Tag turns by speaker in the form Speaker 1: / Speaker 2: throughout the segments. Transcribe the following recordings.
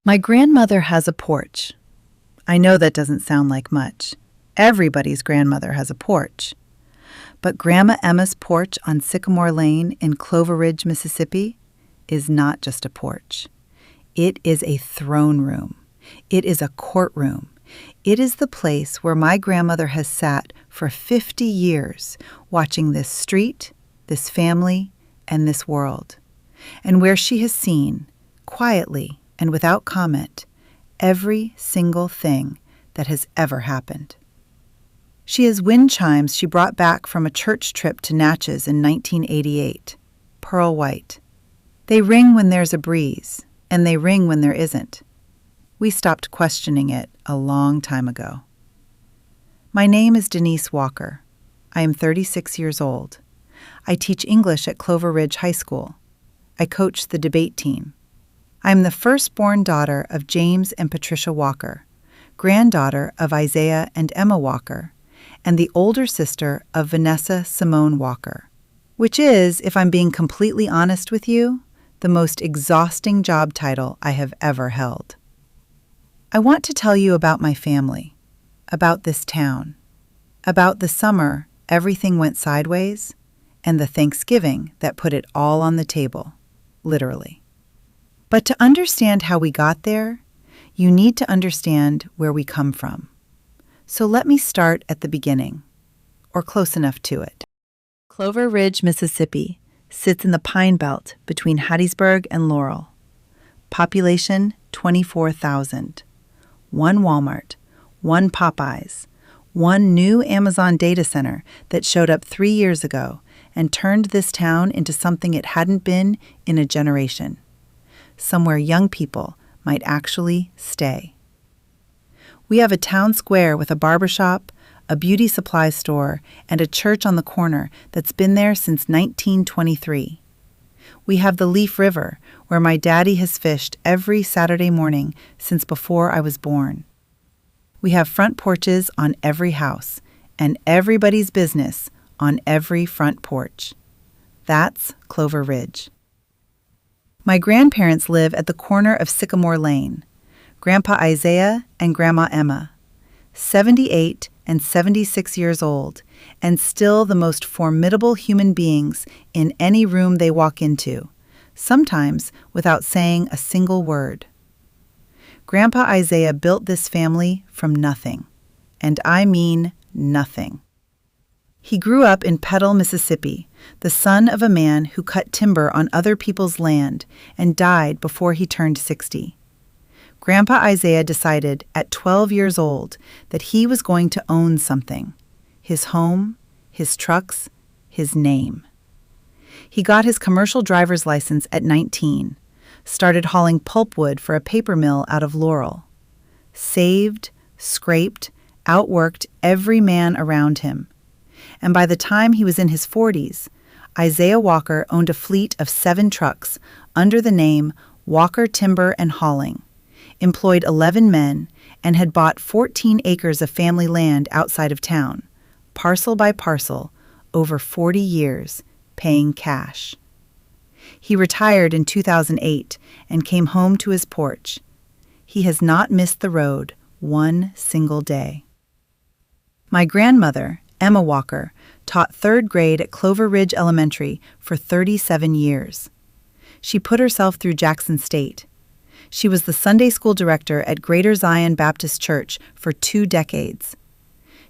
Speaker 1: My grandmother has a porch. I know that doesn't sound like much. Everybody's grandmother has a porch. But Grandma Emma's porch on Sycamore Lane in Clover Ridge, Mississippi, is not just a porch. It is a throne room. It is a courtroom. It is the place where my grandmother has sat for 50 years watching this street, this family, and this world, and where she has seen, quietly and without comment, every single thing that has ever happened. She has wind chimes she brought back from a church trip to Natchez in 1988, pearl white. They ring when there's a breeze, and they ring when there isn't. We stopped questioning it a long time ago. My name is Denise Walker. I am 36 years old. I teach English at Clover Ridge High School. I coach the debate team. I am the firstborn daughter of James and Patricia Walker, granddaughter of Isaiah and Emma Walker, and the older sister of Vanessa Simone Walker, which is, if I'm being completely honest with you, the most exhausting job title I have ever held. I want to tell you about my family, about this town, about the summer everything went sideways, and the Thanksgiving that put it all on the table, literally. But to understand how we got there, you need to understand where we come from. So let me start at the beginning, or close enough to it. Clover Ridge, Mississippi, sits in the Pine Belt between Hattiesburg and Laurel. Population 24,000. One Walmart, one Popeyes, one new Amazon data center that showed up 3 years ago and turned this town into something it hadn't been in a generation. Somewhere young people might actually stay. We have a town square with a barbershop, a beauty supply store, and a church on the corner that's been there since 1923. We have the Leaf River, where my daddy has fished every Saturday morning since before I was born. We have front porches on every house, and everybody's business on every front porch. That's Clover Ridge. My grandparents live at the corner of Sycamore Lane, Grandpa Isaiah and Grandma Emma, 78 and 76 years old, and still the most formidable human beings in any room they walk into, sometimes without saying a single word. Grandpa Isaiah built this family from nothing, and I mean nothing. He grew up in Petal, Mississippi, the son of a man who cut timber on other people's land and died before he turned 60. Grandpa Isaiah decided at 12 years old that he was going to own something: his home, his trucks, his name. He got his commercial driver's license at 19, started hauling pulpwood for a paper mill out of Laurel, saved, scraped, outworked every man around him. And by the time he was in his 40s, Isaiah Walker owned a fleet of 7 trucks under the name Walker Timber and Hauling, employed 11 men, and had bought 14 acres of family land outside of town, parcel by parcel, over 40 years, paying cash. He retired in 2008 and came home to his porch. He has not missed the road one single day. My grandmother, Emma Walker, taught 3rd grade at Clover Ridge Elementary for 37 years. She put herself through Jackson State. She was the Sunday school director at Greater Zion Baptist Church for 2 decades.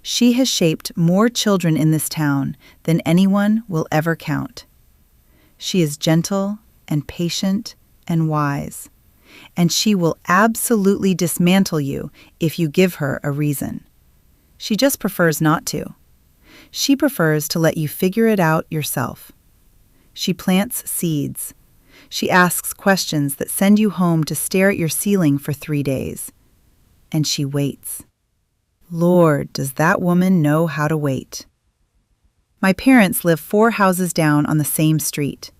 Speaker 1: She has shaped more children in this town than anyone will ever count. She is gentle and patient and wise, and she will absolutely dismantle you if you give her a reason. She just prefers not to. She prefers to let you figure it out yourself. She plants seeds. She asks questions that send you home to stare at your ceiling for 3 days. And she waits. Lord, does that woman know how to wait. My parents live 4 houses down on the same street.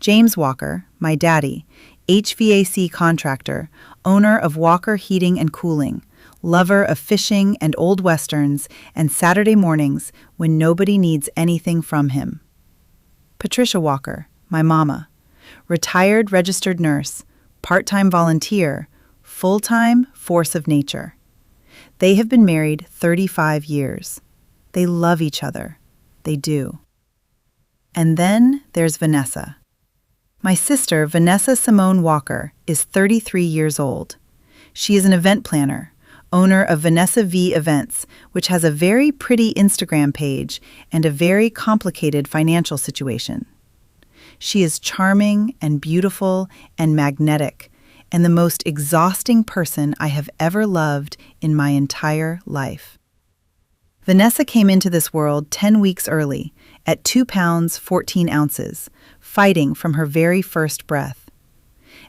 Speaker 1: James Walker, my daddy, HVAC contractor, owner of Walker Heating and Cooling, lover of fishing and old westerns and Saturday mornings when nobody needs anything from him. Patricia Walker, my mama, retired registered nurse, part-time volunteer, full-time force of nature. They have been married 35 years. They love each other. They do. And then there's Vanessa. My sister, Vanessa Simone Walker, is 33 years old. She is an event planner, owner of Vanessa V Events, which has a very pretty Instagram page and a very complicated financial situation. She is charming and beautiful and magnetic, and the most exhausting person I have ever loved in my entire life. Vanessa came into this world 10 weeks early, at 2 pounds 14 ounces, fighting from her very first breath.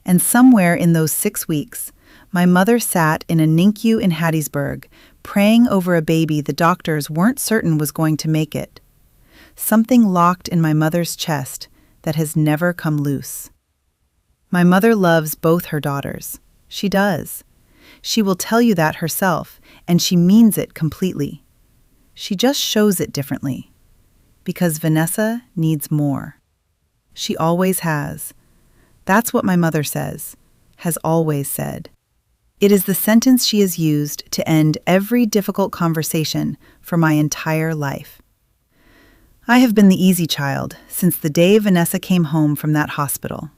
Speaker 1: And somewhere in those 6 weeks, my mother sat in a NICU in Hattiesburg, praying over a baby the doctors weren't certain was going to make it. Something locked in my mother's chest that has never come loose. My mother loves both her daughters. She does. She will tell you that herself, and she means it completely. She just shows it differently. Because Vanessa needs more. She always has. That's what my mother says, has always said. It is the sentence she has used to end every difficult conversation for my entire life. I have been the easy child since the day Vanessa came home from that hospital.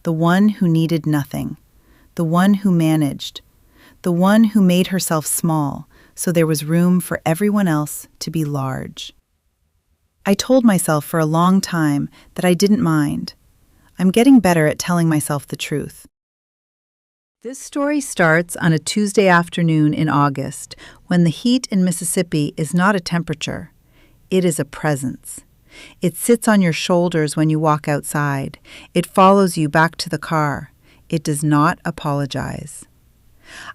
Speaker 1: The one who needed nothing. The one who managed. The one who made herself small so there was room for everyone else to be large. I told myself for a long time that I didn't mind. I'm getting better at telling myself the truth. This story starts on a Tuesday afternoon in August, when the heat in Mississippi is not a temperature. It is a presence. It sits on your shoulders when you walk outside. It follows you back to the car. It does not apologize.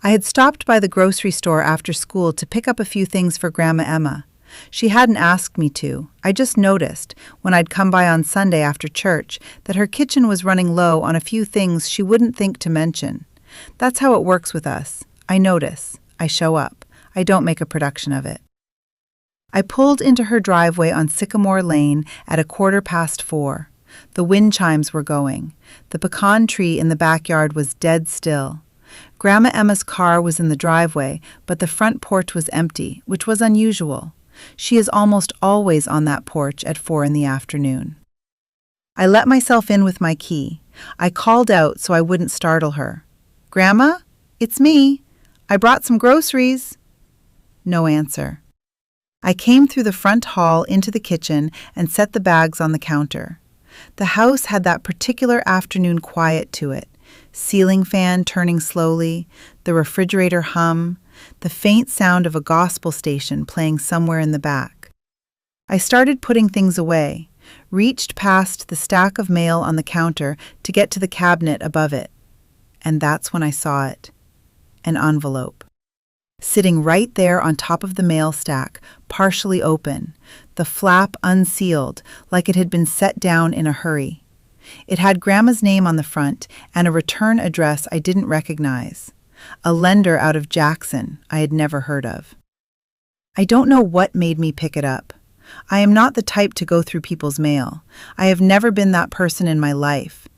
Speaker 1: I had stopped by the grocery store after school to pick up a few things for Grandma Emma. She hadn't asked me to. I just noticed, when I'd come by on Sunday after church, that her kitchen was running low on a few things she wouldn't think to mention. That's how it works with us. I notice. I show up. I don't make a production of it. I pulled into her driveway on Sycamore Lane at 4:15. The wind chimes were going. The pecan tree in the backyard was dead still. Grandma Emma's car was in the driveway, but the front porch was empty, which was unusual. She is almost always on that porch at 4 in the afternoon. I let myself in with my key. I called out so I wouldn't startle her. "Grandma, it's me. I brought some groceries." No answer. I came through the front hall into the kitchen and set the bags on the counter. The house had that particular afternoon quiet to it. Ceiling fan turning slowly, the refrigerator hum, the faint sound of a gospel station playing somewhere in the back. I started putting things away, reached past the stack of mail on the counter to get to the cabinet above it. And that's when I saw it. An envelope. Sitting right there on top of the mail stack, partially open, the flap unsealed, like it had been set down in a hurry. It had Grandma's name on the front and a return address I didn't recognize. A lender out of Jackson I had never heard of. I don't know what made me pick it up. I am not the type to go through people's mail. I have never been that person in my life.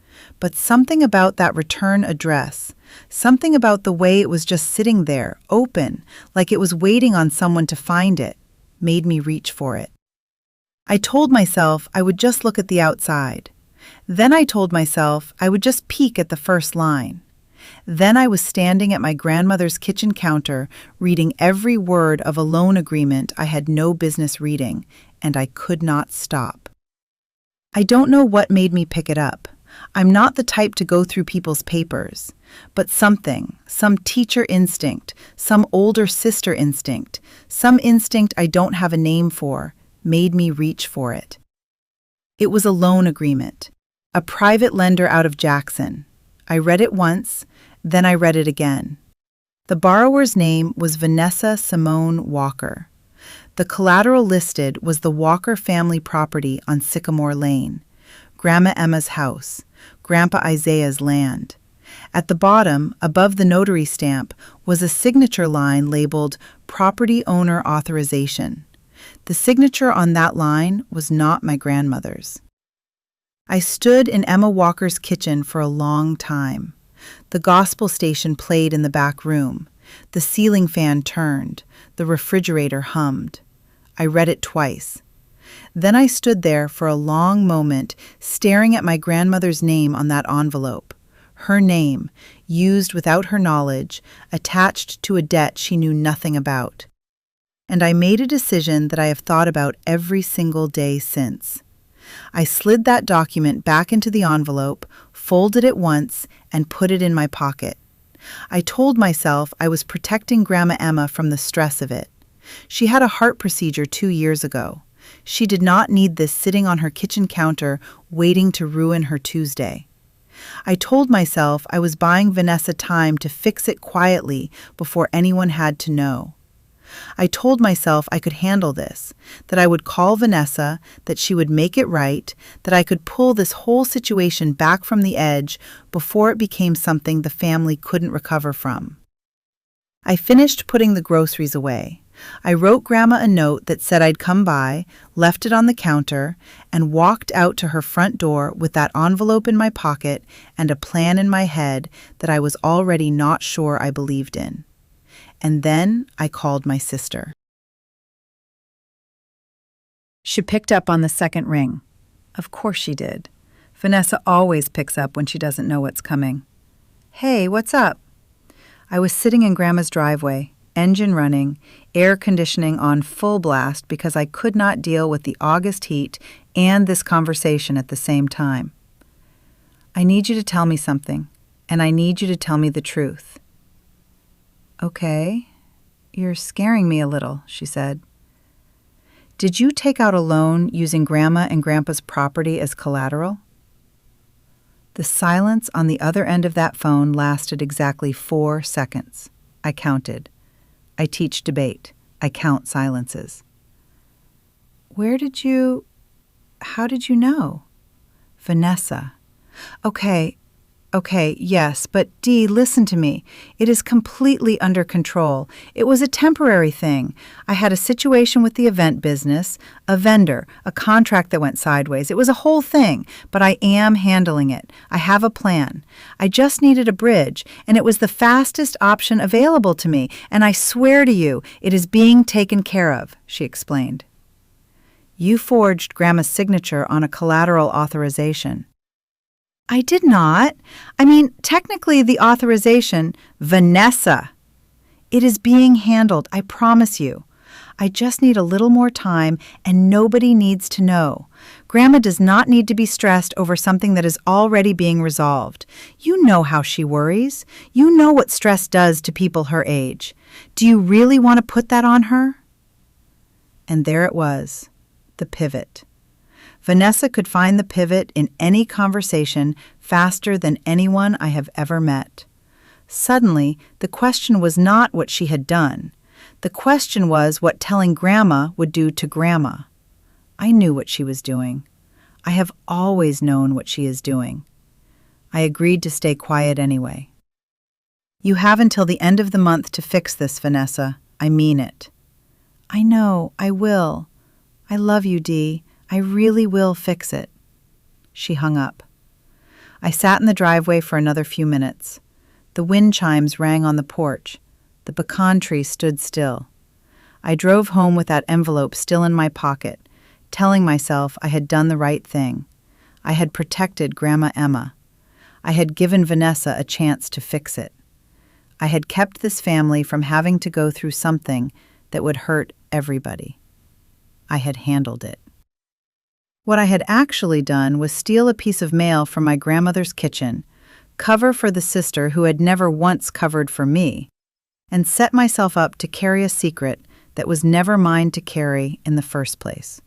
Speaker 1: But something about that return address, something about the way it was just sitting there, open, like it was waiting on someone to find it, made me reach for it. I told myself I would just look at the outside. Then I told myself I would just peek at the first line. Then I was standing at my grandmother's kitchen counter, reading every word of a loan agreement I had no business reading, and I could not stop. I don't know what made me pick it up. I'm not the type to go through people's papers, but something, some teacher instinct, some older sister instinct, some instinct I don't have a name for, made me reach for it. It was a loan agreement, a private lender out of Jackson. I read it once, then I read it again. The borrower's name was Vanessa Simone Walker. The collateral listed was the Walker family property on Sycamore Lane, Grandma Emma's house, Grandpa Isaiah's land. At the bottom, above the notary stamp, was a signature line labeled Property Owner Authorization. The signature on that line was not my grandmother's. I stood in Emma Walker's kitchen for a long time. The gospel station played in the back room. The ceiling fan turned. The refrigerator hummed. I read it twice. Then I stood there for a long moment, staring at my grandmother's name on that envelope. Her name, used without her knowledge, attached to a debt she knew nothing about. And I made a decision that I have thought about every single day since. I slid that document back into the envelope, folded it once, and put it in my pocket. I told myself I was protecting Grandma Emma from the stress of it. She had a heart procedure 2 years ago. She did not need this sitting on her kitchen counter waiting to ruin her Tuesday. I told myself I was buying Vanessa time to fix it quietly before anyone had to know. I told myself I could handle this, that I would call Vanessa, that she would make it right, that I could pull this whole situation back from the edge before it became something the family couldn't recover from. I finished putting the groceries away. I wrote Grandma a note that said I'd come by, left it on the counter, and walked out to her front door with that envelope in my pocket and a plan in my head that I was already not sure I believed in. And then I called my sister. She picked up on the second ring. Of course she did. Vanessa always picks up when she doesn't know what's coming. Hey, what's up? I was sitting in Grandma's driveway, engine running, air conditioning on full blast because I could not deal with the August heat and this conversation at the same time. I need you to tell me something, and I need you to tell me the truth. Okay, you're scaring me a little, she said. Did you take out a loan using Grandma and Grandpa's property as collateral? The silence on the other end of that phone lasted exactly 4 seconds. I counted. I teach debate. I count silences. How did you know? Vanessa. Okay, yes, but Dee, listen to me. It is completely under control. It was a temporary thing. I had a situation with the event business, a vendor, a contract that went sideways. It was a whole thing, but I am handling it. I have a plan. I just needed a bridge, and it was the fastest option available to me, and I swear to you, it is being taken care of, she explained. You forged Grandma's signature on a collateral authorization. I did not. Technically the authorization, Vanessa. It is being handled, I promise you. I just need a little more time, and nobody needs to know. Grandma does not need to be stressed over something that is already being resolved. You know how she worries. You know what stress does to people her age. Do you really want to put that on her? And there it was, the pivot. Vanessa could find the pivot in any conversation faster than anyone I have ever met. Suddenly, the question was not what she had done. The question was what telling Grandma would do to Grandma. I knew what she was doing. I have always known what she is doing. I agreed to stay quiet anyway. You have until the end of the month to fix this, Vanessa. I mean it. I know, I will. I love you, Dee. I really will fix it. She hung up. I sat in the driveway for another few minutes. The wind chimes rang on the porch. The pecan tree stood still. I drove home with that envelope still in my pocket, telling myself I had done the right thing. I had protected Grandma Emma. I had given Vanessa a chance to fix it. I had kept this family from having to go through something that would hurt everybody. I had handled it. What I had actually done was steal a piece of mail from my grandmother's kitchen, cover for the sister who had never once covered for me, and set myself up to carry a secret that was never mine to carry in the first place.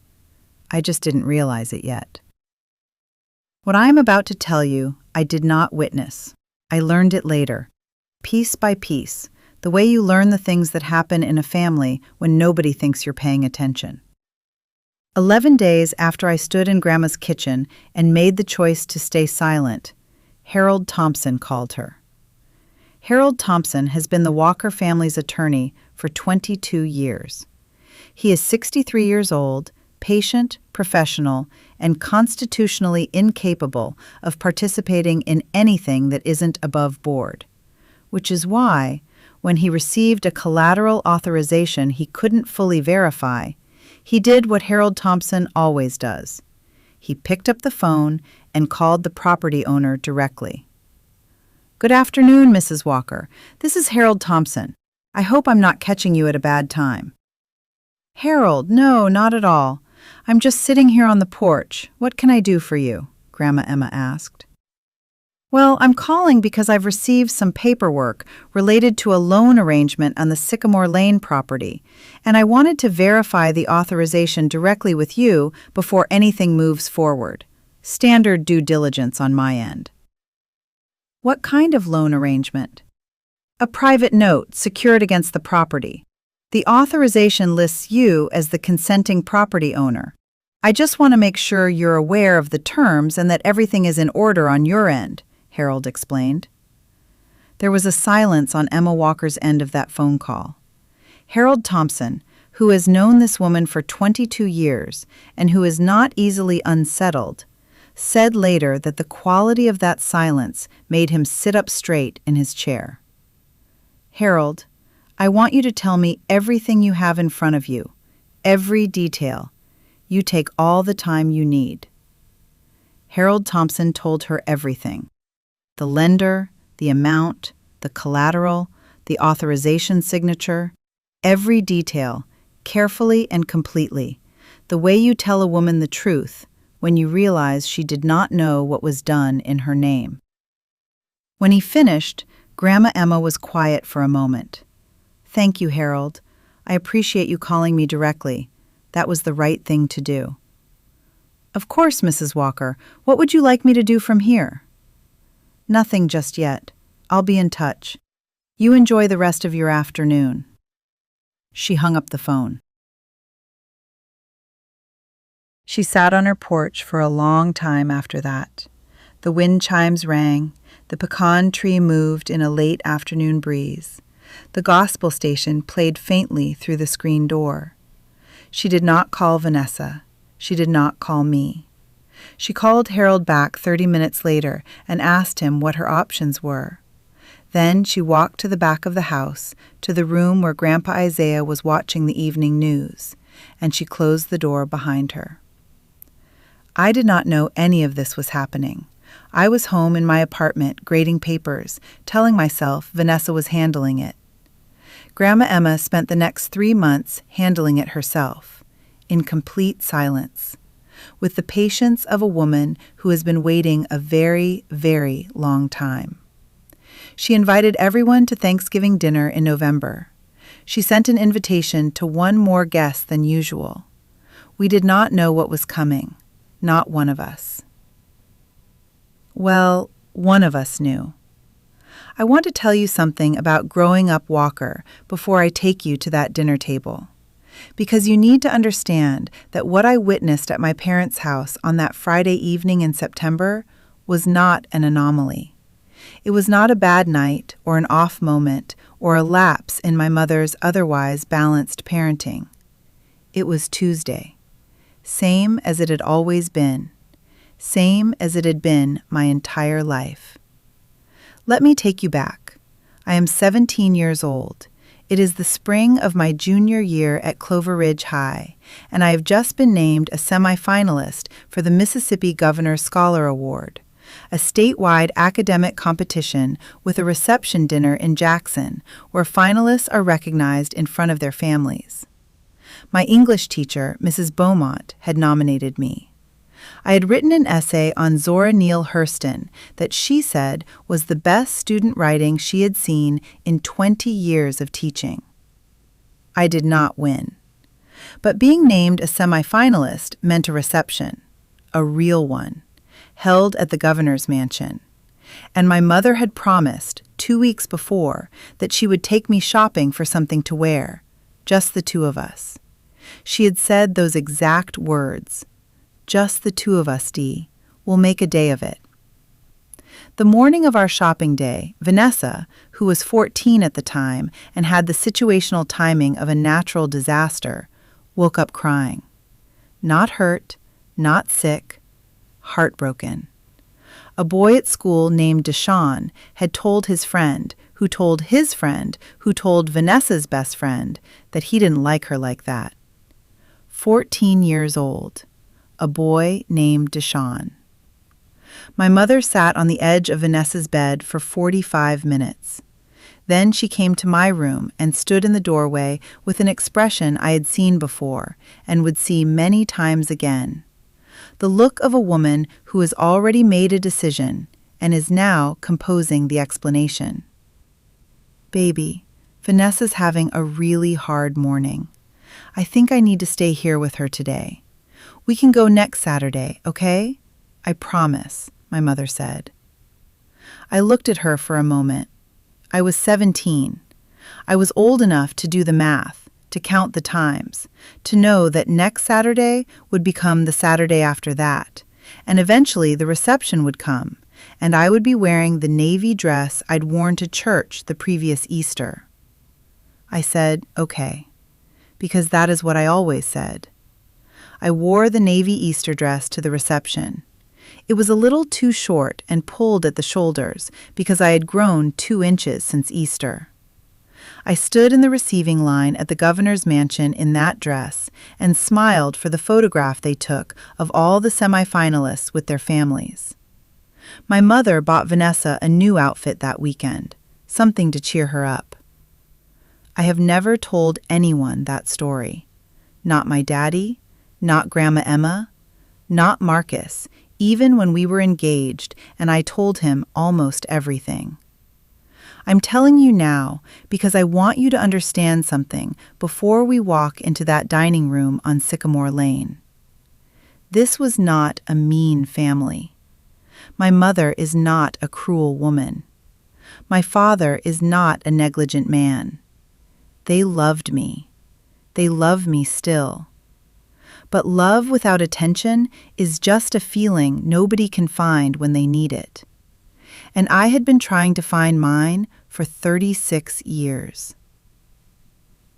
Speaker 1: I just didn't realize it yet. What I am about to tell you, I did not witness. I learned it later, piece by piece, the way you learn the things that happen in a family when nobody thinks you're paying attention. 11 days after I stood in Grandma's kitchen and made the choice to stay silent, Harold Thompson called her. Harold Thompson has been the Walker family's attorney for 22 years. He is 63 years old, patient, professional, and constitutionally incapable of participating in anything that isn't above board. Which is why, when he received a collateral authorization he couldn't fully verify, he did what Harold Thompson always does. He picked up the phone and called the property owner directly. "Good afternoon, Mrs. Walker. This is Harold Thompson. I hope I'm not catching you at a bad time." "Harold, no, not at all. I'm just sitting here on the porch. What can I do for you?" Grandma Emma asked. "Well, I'm calling because I've received some paperwork related to a loan arrangement on the Sycamore Lane property, and I wanted to verify the authorization directly with you before anything moves forward. Standard due diligence on my end." "What kind of loan arrangement?" "A private note secured against the property. The authorization lists you as the consenting property owner. I just want to make sure you're aware of the terms and that everything is in order on your end," Harold explained. There was a silence on Emma Walker's end of that phone call. Harold Thompson, who has known this woman for 22 years and who is not easily unsettled, said later that the quality of that silence made him sit up straight in his chair. "Harold, I want you to tell me everything you have in front of you, every detail. You take all the time you need." Harold Thompson told her everything. The lender, the amount, the collateral, the authorization signature, every detail, carefully and completely, the way you tell a woman the truth when you realize she did not know what was done in her name. When he finished, Grandma Emma was quiet for a moment. "Thank you, Harold. I appreciate you calling me directly. That was the right thing to do." "Of course, Mrs. Walker. What would you like me to do from here?" "Nothing just yet. I'll be in touch. You enjoy the rest of your afternoon." She hung up the phone. She sat on her porch for a long time after that. The wind chimes rang, the pecan tree moved in a late afternoon breeze. The gospel station played faintly through the screen door. She did not call Vanessa. She did not call me. She called Harold back 30 minutes later and asked him what her options were. Then she walked to the back of the house, to the room where Grandpa Isaiah was watching the evening news, and she closed the door behind her. I did not know any of this was happening. I was home in my apartment grading papers, telling myself Vanessa was handling it. Grandma Emma spent the next 3 months handling it herself, in complete silence, with the patience of a woman who has been waiting a very, very long time. She invited everyone to Thanksgiving dinner in November. She sent an invitation to one more guest than usual. We did not know what was coming, not one of us. Well, one of us knew. I want to tell you something about growing up Walker before I take you to that dinner table, because you need to understand that what I witnessed at my parents' house on that Friday evening in September was not an anomaly. It was not a bad night or an off moment or a lapse in my mother's otherwise balanced parenting. It was Tuesday, same as it had always been, same as it had been my entire life. Let me take you back. I am 17 years old. It is the spring of my junior year at Clover Ridge High, and I have just been named a semifinalist for the Mississippi Governor's Scholar Award, a statewide academic competition with a reception dinner in Jackson, where finalists are recognized in front of their families. My English teacher, Mrs. Beaumont, had nominated me. I had written an essay on Zora Neale Hurston that she said was the best student writing she had seen in 20 years of teaching. I did not win. But being named a semifinalist meant a reception, a real one, held at the governor's mansion. And my mother had promised 2 weeks before that she would take me shopping for something to wear, just the two of us. She had said those exact words. "Just the two of us, Dee. We'll make a day of it." The morning of our shopping day, Vanessa, who was 14 at the time and had the situational timing of a natural disaster, woke up crying. Not hurt, not sick, heartbroken. A boy at school named Deshaun had told his friend, who told his friend, who told Vanessa's best friend, that he didn't like her like that. 14 years old. A boy named Deshaun. My mother sat on the edge of Vanessa's bed for 45 minutes. Then she came to my room and stood in the doorway with an expression I had seen before and would see many times again. The look of a woman who has already made a decision and is now composing the explanation. Baby, Vanessa's having a really hard morning. I think I need to stay here with her today. We can go next Saturday, okay? I promise, my mother said. I looked at her for a moment. I was 17. I was old enough to do the math, to count the times, to know that next Saturday would become the Saturday after that, and eventually the reception would come, and I would be wearing the navy dress I'd worn to church the previous Easter. I said, okay, because that is what I always said. I wore the navy Easter dress to the reception. It was a little too short and pulled at the shoulders because I had grown 2 inches since Easter. I stood in the receiving line at the governor's mansion in that dress and smiled for the photograph they took of all the semifinalists with their families. My mother bought Vanessa a new outfit that weekend, something to cheer her up. I have never told anyone that story. Not my daddy, not Grandma Emma, not Marcus, even when we were engaged and I told him almost everything. I'm telling you now because I want you to understand something before we walk into that dining room on Sycamore Lane. This was not a mean family. My mother is not a cruel woman. My father is not a negligent man. They loved me. They love me still. But love without attention is just a feeling nobody can find when they need it. And I had been trying to find mine for 36 years.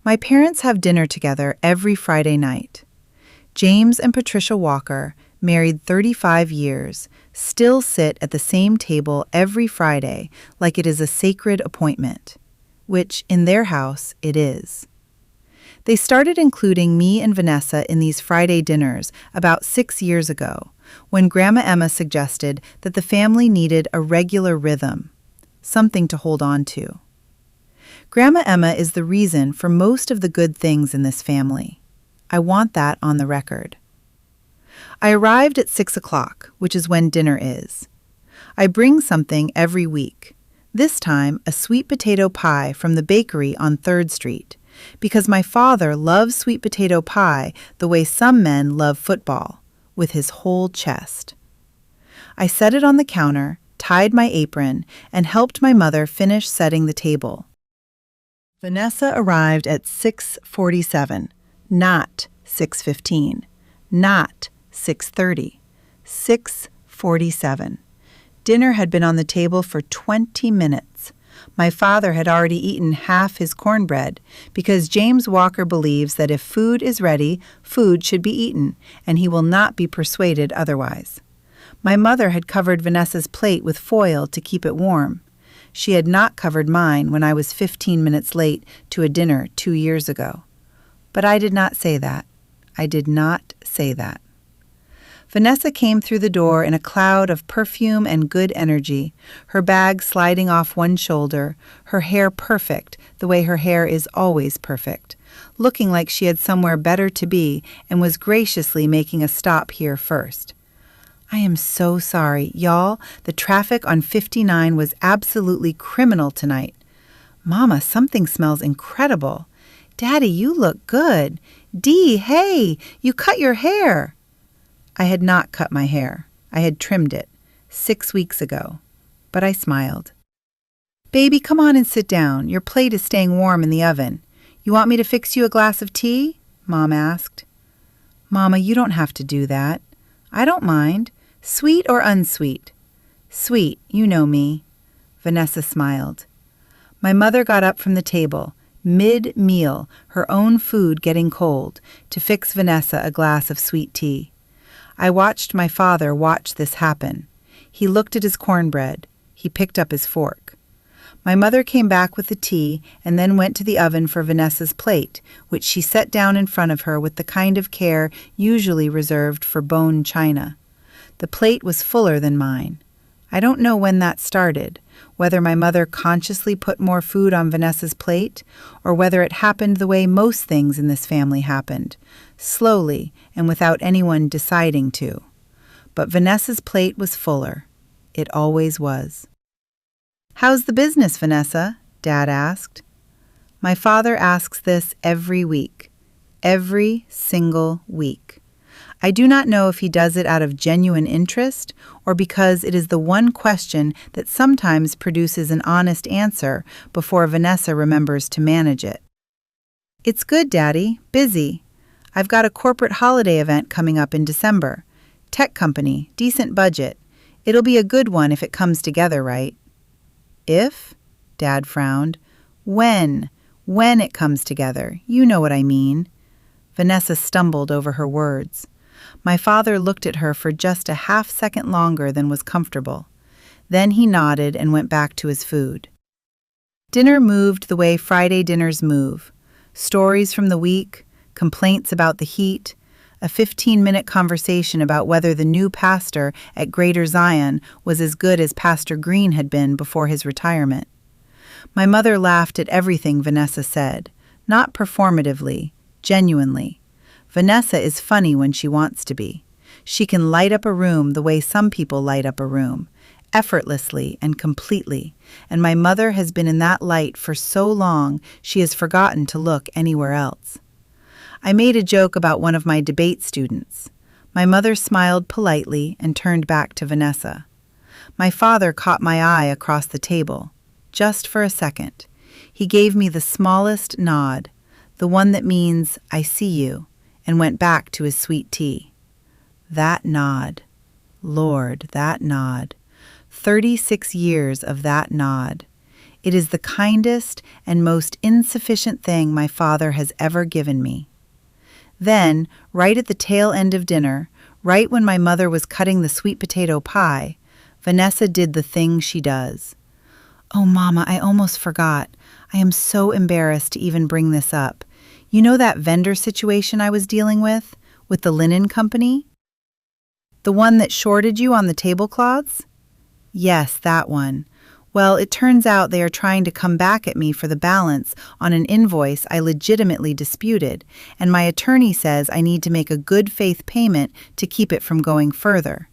Speaker 1: My parents have dinner together every Friday night. James and Patricia Walker, married 35 years, still sit at the same table every Friday like it is a sacred appointment, which in their house it is. They started including me and Vanessa in these Friday dinners about 6 years ago, when Grandma Emma suggested that the family needed a regular rhythm, something to hold on to. Grandma Emma is the reason for most of the good things in this family. I want that on the record. I arrived at 6 o'clock, which is when dinner is. I bring something every week, this time a sweet potato pie from the bakery on 3rd Street, because my father loves sweet potato pie the way some men love football, with his whole chest. I set it on the counter, tied my apron, and helped my mother finish setting the table. Vanessa arrived at 6:47, not 6:15, not 6:30, 6:47. Dinner had been on the table for 20 minutes. My father had already eaten half his cornbread because James Walker believes that if food is ready, food should be eaten, and he will not be persuaded otherwise. My mother had covered Vanessa's plate with foil to keep it warm. She had not covered mine when I was 15 minutes late to a dinner 2 years ago. But I did not say that. I did not say that. Vanessa came through the door in a cloud of perfume and good energy, her bag sliding off one shoulder, her hair perfect, the way her hair is always perfect, looking like she had somewhere better to be and was graciously making a stop here first. I am so sorry, y'all. The traffic on 59 was absolutely criminal tonight. Mama, something smells incredible. Daddy, you look good. Dee, hey, you cut your hair. I had not cut my hair. I had trimmed it 6 weeks ago, but I smiled. Baby, come on and sit down. Your plate is staying warm in the oven. You want me to fix you a glass of tea? Mom asked. Mama, you don't have to do that. I don't mind. Sweet or unsweet? Sweet, you know me. Vanessa smiled. My mother got up from the table, Mid-meal, her own food getting cold, to fix Vanessa a glass of sweet tea. I watched my father watch this happen. He looked at his cornbread. He picked up his fork. My mother came back with the tea and then went to the oven for Vanessa's plate, which she set down in front of her with the kind of care usually reserved for bone china. The plate was fuller than mine. I don't know when that started, whether my mother consciously put more food on Vanessa's plate, or whether it happened the way most things in this family happened, slowly and without anyone deciding to. But Vanessa's plate was fuller. It always was. "How's the business, Vanessa?" Dad asked. My father asks this every week. Every single week. I do not know if he does it out of genuine interest or because it is the one question that sometimes produces an honest answer before Vanessa remembers to manage it. "It's good, Daddy. Busy. I've got a corporate holiday event coming up in December. Tech company, decent budget. It'll be a good one if it comes together right." "If?" Dad frowned. "When? When it comes together. You know what I mean." Vanessa stumbled over her words. My father looked at her for just a half-second longer than was comfortable. Then he nodded and went back to his food. Dinner moved the way Friday dinners move. Stories from the week, complaints about the heat, a 15-minute conversation about whether the new pastor at Greater Zion was as good as Pastor Green had been before his retirement. My mother laughed at everything Vanessa said, not performatively, genuinely. Vanessa is funny when she wants to be. She can light up a room the way some people light up a room, effortlessly and completely, and my mother has been in that light for so long she has forgotten to look anywhere else. I made a joke about one of my debate students. My mother smiled politely and turned back to Vanessa. My father caught my eye across the table, just for a second. He gave me the smallest nod, the one that means, "I see you," and went back to his sweet tea. That nod. Lord, that nod. 36 years of that nod. It is the kindest and most insufficient thing my father has ever given me. Then, right at the tail end of dinner, right when my mother was cutting the sweet potato pie, Vanessa did the thing she does. "Oh, Mama, I almost forgot. I am so embarrassed to even bring this up. You know that vendor situation I was dealing with the linen company? The one that shorted you on the tablecloths?" "Yes, that one. Well, it turns out they are trying to come back at me for the balance on an invoice I legitimately disputed, and my attorney says I need to make a good faith payment to keep it from going further.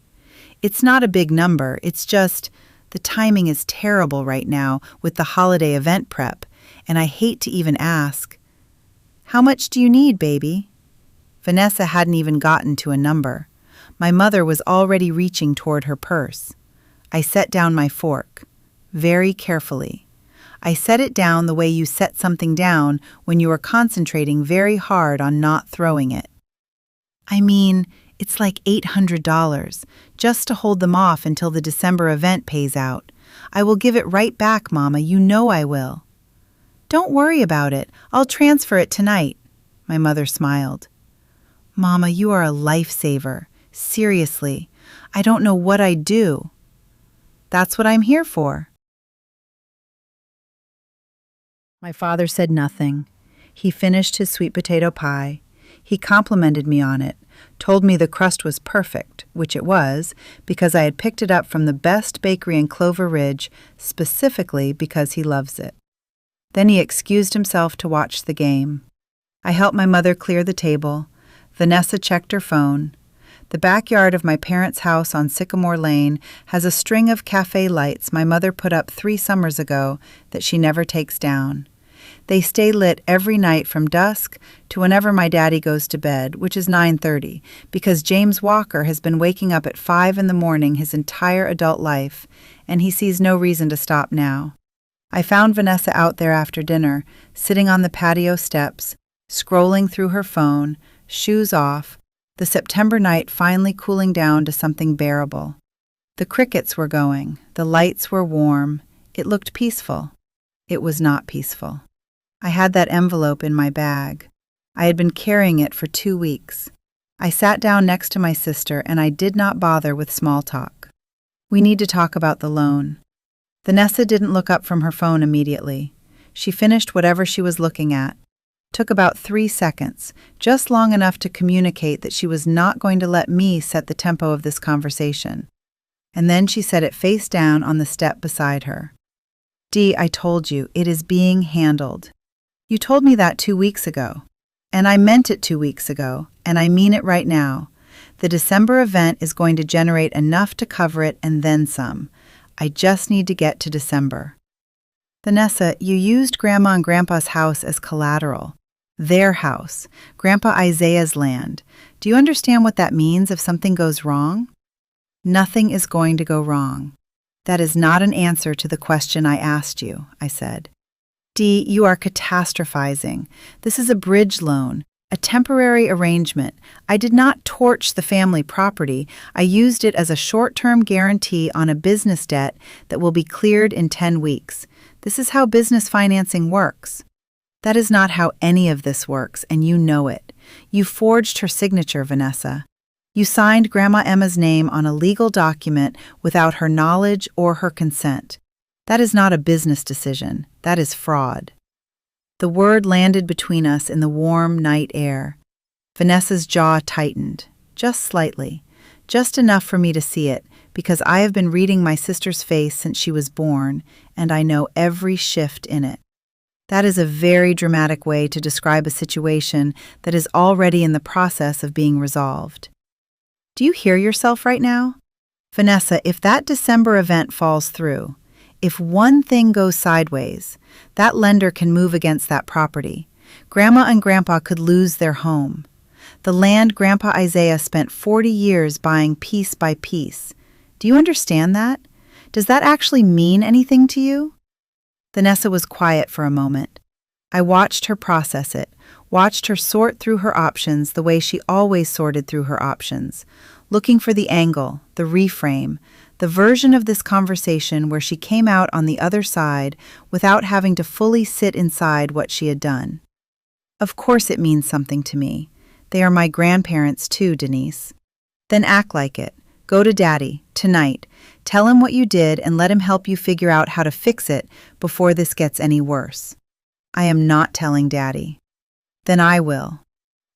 Speaker 1: It's not a big number, it's just the timing is terrible right now with the holiday event prep, and I hate to even ask. How much do you need, baby?" Vanessa hadn't even gotten to a number. My mother was already reaching toward her purse. I set down my fork, very carefully. I set it down the way you set something down when you are concentrating very hard on not throwing it. "I mean, it's like $800, just to hold them off until the December event pays out. I will give it right back, Mama, you know I will." "Don't worry about it. I'll transfer it tonight." My mother smiled. "Mama, you are a lifesaver. Seriously, I don't know what I'd do." "That's what I'm here for." My father said nothing. He finished his sweet potato pie. He complimented me on it, told me the crust was perfect, which it was, because I had picked it up from the best bakery in Clover Ridge, specifically because he loves it. Then he excused himself to watch the game. I helped my mother clear the table. Vanessa checked her phone. The backyard of my parents' house on Sycamore Lane has a string of cafe lights my mother put up 3 summers ago that she never takes down. They stay lit every night from dusk to whenever my daddy goes to bed, which is 9:30, because James Walker has been waking up at 5 in the morning his entire adult life, and he sees no reason to stop now. I found Vanessa out there after dinner, sitting on the patio steps, scrolling through her phone, shoes off, the September night finally cooling down to something bearable. The crickets were going, the lights were warm, it looked peaceful. It was not peaceful. I had that envelope in my bag. I had been carrying it for 2 weeks. I sat down next to my sister and I did not bother with small talk. We need to talk about the loan. Vanessa didn't look up from her phone immediately. She finished whatever she was looking at. Took about 3 seconds, just long enough to communicate that she was not going to let me set the tempo of this conversation. And then she set it face down on the step beside her. Dee, I told you, it is being handled. You told me that 2 weeks ago. And I meant it 2 weeks ago, and I mean it right now. The December event is going to generate enough to cover it and then some. I just need to get to December. Vanessa, you used Grandma and Grandpa's house as collateral. Their house, Grandpa Isaiah's land. Do you understand what that means if something goes wrong? Nothing is going to go wrong. That is not an answer to the question I asked you, I said. Dee, you are catastrophizing. This is a bridge loan, a temporary arrangement. I did not torch the family property. I used it as a short-term guarantee on a business debt that will be cleared in 10 weeks. This is how business financing works. That is not how any of this works, and you know it. You forged her signature, Vanessa. You signed Grandma Emma's name on a legal document without her knowledge or her consent. That is not a business decision. That is fraud. The word landed between us in the warm night air. Vanessa's jaw tightened, just slightly, just enough for me to see it, because I have been reading my sister's face since she was born, and I know every shift in it. That is a very dramatic way to describe a situation that is already in the process of being resolved. Do you hear yourself right now? Vanessa, if that December event falls through, if one thing goes sideways, that lender can move against that property. Grandma and Grandpa could lose their home. The land Grandpa Isaiah spent 40 years buying piece by piece. Do you understand that? Does that actually mean anything to you? Vanessa was quiet for a moment. I watched her process it, watched her sort through her options the way she always sorted through her options, looking for the angle, the reframe, the version of this conversation where she came out on the other side without having to fully sit inside what she had done. Of course it means something to me. They are my grandparents too, Denise. Then act like it. Go to Daddy, tonight. Tell him what you did and let him help you figure out how to fix it before this gets any worse. I am not telling Daddy. Then I will.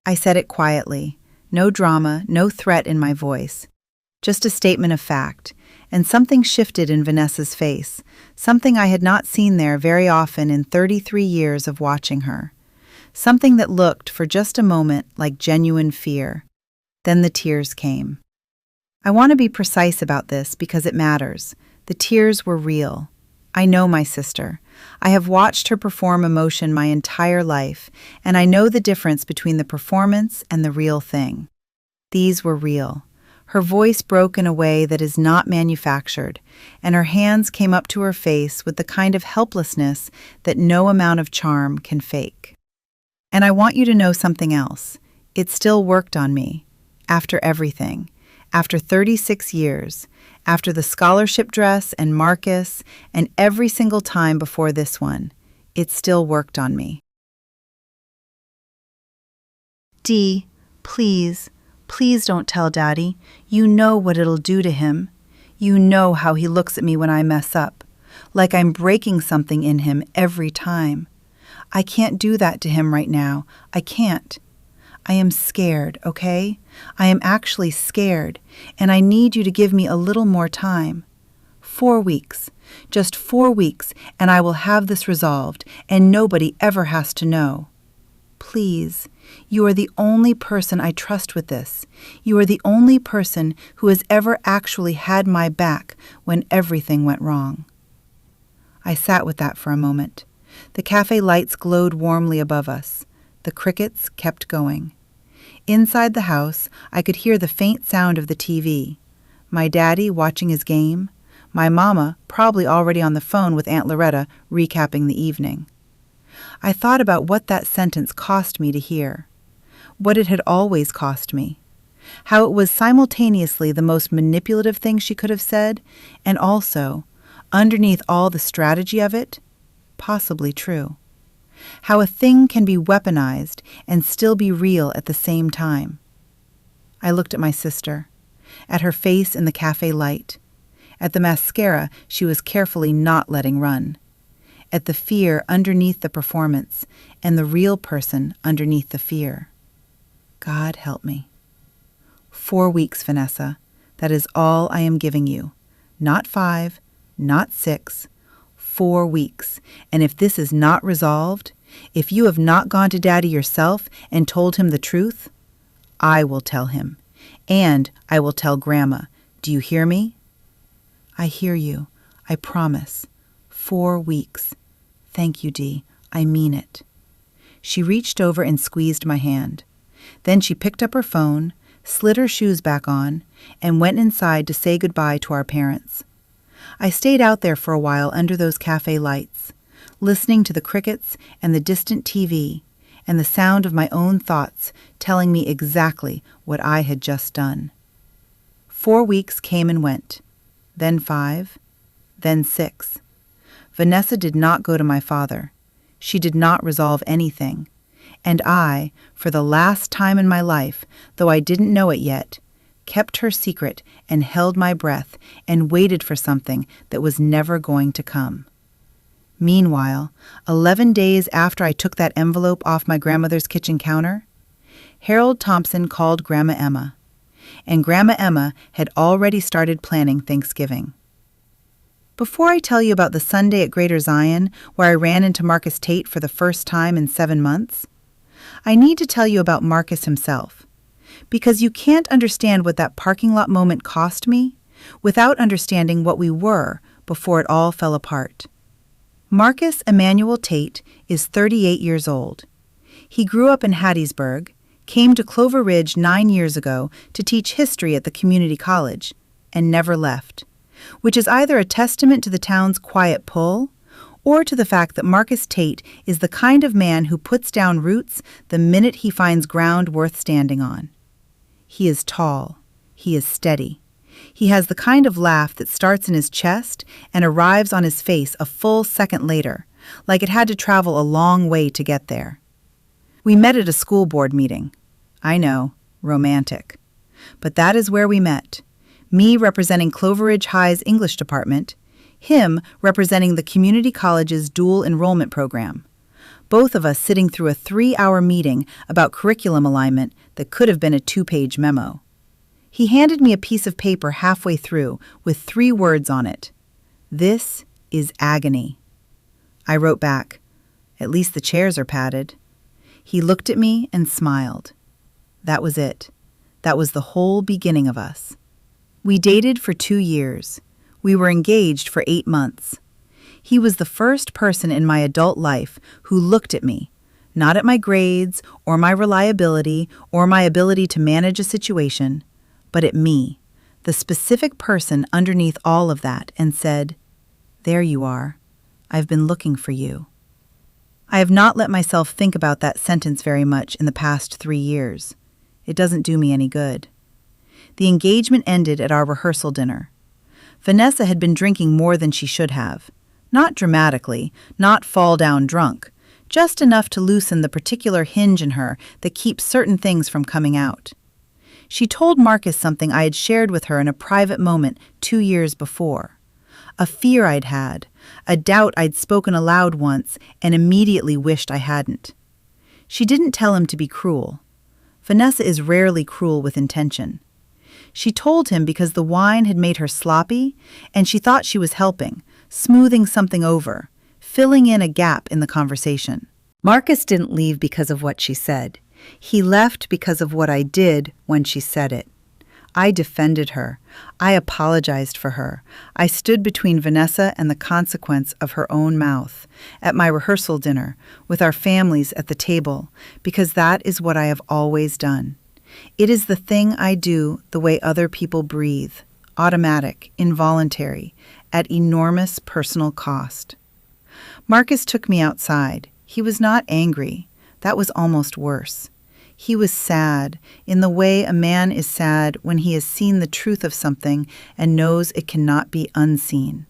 Speaker 1: I said it quietly. No drama, no threat in my voice. Just a statement of fact. And something shifted in Vanessa's face, something I had not seen there very often in 33 years of watching her. Something that looked, for just a moment, like genuine fear. Then the tears came. I want to be precise about this because it matters. The tears were real. I know my sister. I have watched her perform emotion my entire life, and I know the difference between the performance and the real thing. These were real. Her voice broke in a way that is not manufactured, and her hands came up to her face with the kind of helplessness that no amount of charm can fake. And I want you to know something else. It still worked on me. After everything. After 36 years, after the scholarship dress and Marcus, and every single time before this one, it still worked on me. Dee, please, please don't tell Daddy. You know what it'll do to him. You know how he looks at me when I mess up, like I'm breaking something in him every time. I can't do that to him right now. I can't. I am scared, okay? I am actually scared, and I need you to give me a little more time. 4 weeks. Just 4 weeks, and I will have this resolved, and nobody ever has to know. Please, you are the only person I trust with this. You are the only person who has ever actually had my back when everything went wrong. I sat with that for a moment. The cafe lights glowed warmly above us. The crickets kept going. Inside the house, I could hear the faint sound of the TV. My daddy watching his game. My mama probably already on the phone with Aunt Loretta recapping the evening. I thought about what that sentence cost me to hear. What it had always cost me. How it was simultaneously the most manipulative thing she could have said, and also, underneath all the strategy of it, possibly true. how a thing can be weaponized and still be real at the same time. I looked at my sister, at her face in the cafe light, at the mascara she was carefully not letting run, at the fear underneath the performance and the real person underneath the fear. God help me. 4 weeks, Vanessa. That is all I am giving you. Not 5, not 6, 4 weeks. And if this is not resolved, if you have not gone to Daddy yourself and told him the truth, I will tell him. And I will tell Grandma. Do you hear me? I hear you. I promise. 4 weeks. Thank you, Dee. I mean it. She reached over and squeezed my hand. Then she picked up her phone, slid her shoes back on, and went inside to say goodbye to our parents. I stayed out there for a while under those cafe lights, listening to the crickets and the distant TV and the sound of my own thoughts telling me exactly what I had just done. 4 weeks came and went, then 5, then 6. Vanessa did not go to my father. She did not resolve anything. And I, for the last time in my life, though I didn't know it yet, kept her secret and held my breath and waited for something that was never going to come. Meanwhile, 11 days after I took that envelope off my grandmother's kitchen counter, Harold Thompson called Grandma Emma, and Grandma Emma had already started planning Thanksgiving. Before I tell you about the Sunday at Greater Zion where I ran into Marcus Tate for the first time in 7 months, I need to tell you about Marcus himself, because you can't understand what that parking lot moment cost me without understanding what we were before it all fell apart. Marcus Emmanuel Tate is 38 years old. He grew up in Hattiesburg, came to Clover Ridge 9 years ago to teach history at the community college, and never left, which is either a testament to the town's quiet pull or to the fact that Marcus Tate is the kind of man who puts down roots the minute he finds ground worth standing on. He is tall. He is steady. He has the kind of laugh that starts in his chest and arrives on his face a full second later, like it had to travel a long way to get there. We met at a school board meeting. I know, romantic. But that is where we met. Me representing Clover Ridge High's English department, him representing the community college's dual enrollment program. Both of us sitting through a 3-hour meeting about curriculum alignment that could have been a 2-page memo. He handed me a piece of paper halfway through with 3 words on it. This is agony. I wrote back, at least the chairs are padded. He looked at me and smiled. That was it. That was the whole beginning of us. We dated for 2 years. We were engaged for 8 months. He was the first person in my adult life who looked at me, not at my grades or my reliability or my ability to manage a situation, but at me, the specific person underneath all of that, and said, "There you are. I've been looking for you." I have not let myself think about that sentence very much in the past 3 years. It doesn't do me any good. The engagement ended at our rehearsal dinner. Vanessa had been drinking more than she should have. Not dramatically, not fall down drunk, just enough to loosen the particular hinge in her that keeps certain things from coming out. She told Marcus something I had shared with her in a private moment 2 years before. A fear I'd had, a doubt I'd spoken aloud once and immediately wished I hadn't. She didn't tell him to be cruel. Vanessa is rarely cruel with intention. She told him because the wine had made her sloppy, and she thought she was helping, smoothing something over, filling in a gap in the conversation. Marcus didn't leave because of what she said. He left because of what I did when she said it. I defended her. I apologized for her. I stood between Vanessa and the consequence of her own mouth, at my rehearsal dinner, with our families at the table, because that is what I have always done. It is the thing I do the way other people breathe, automatic, involuntary, at enormous personal cost. Marcus took me outside. He was not angry. That was almost worse. He was sad, in the way a man is sad when he has seen the truth of something and knows it cannot be unseen.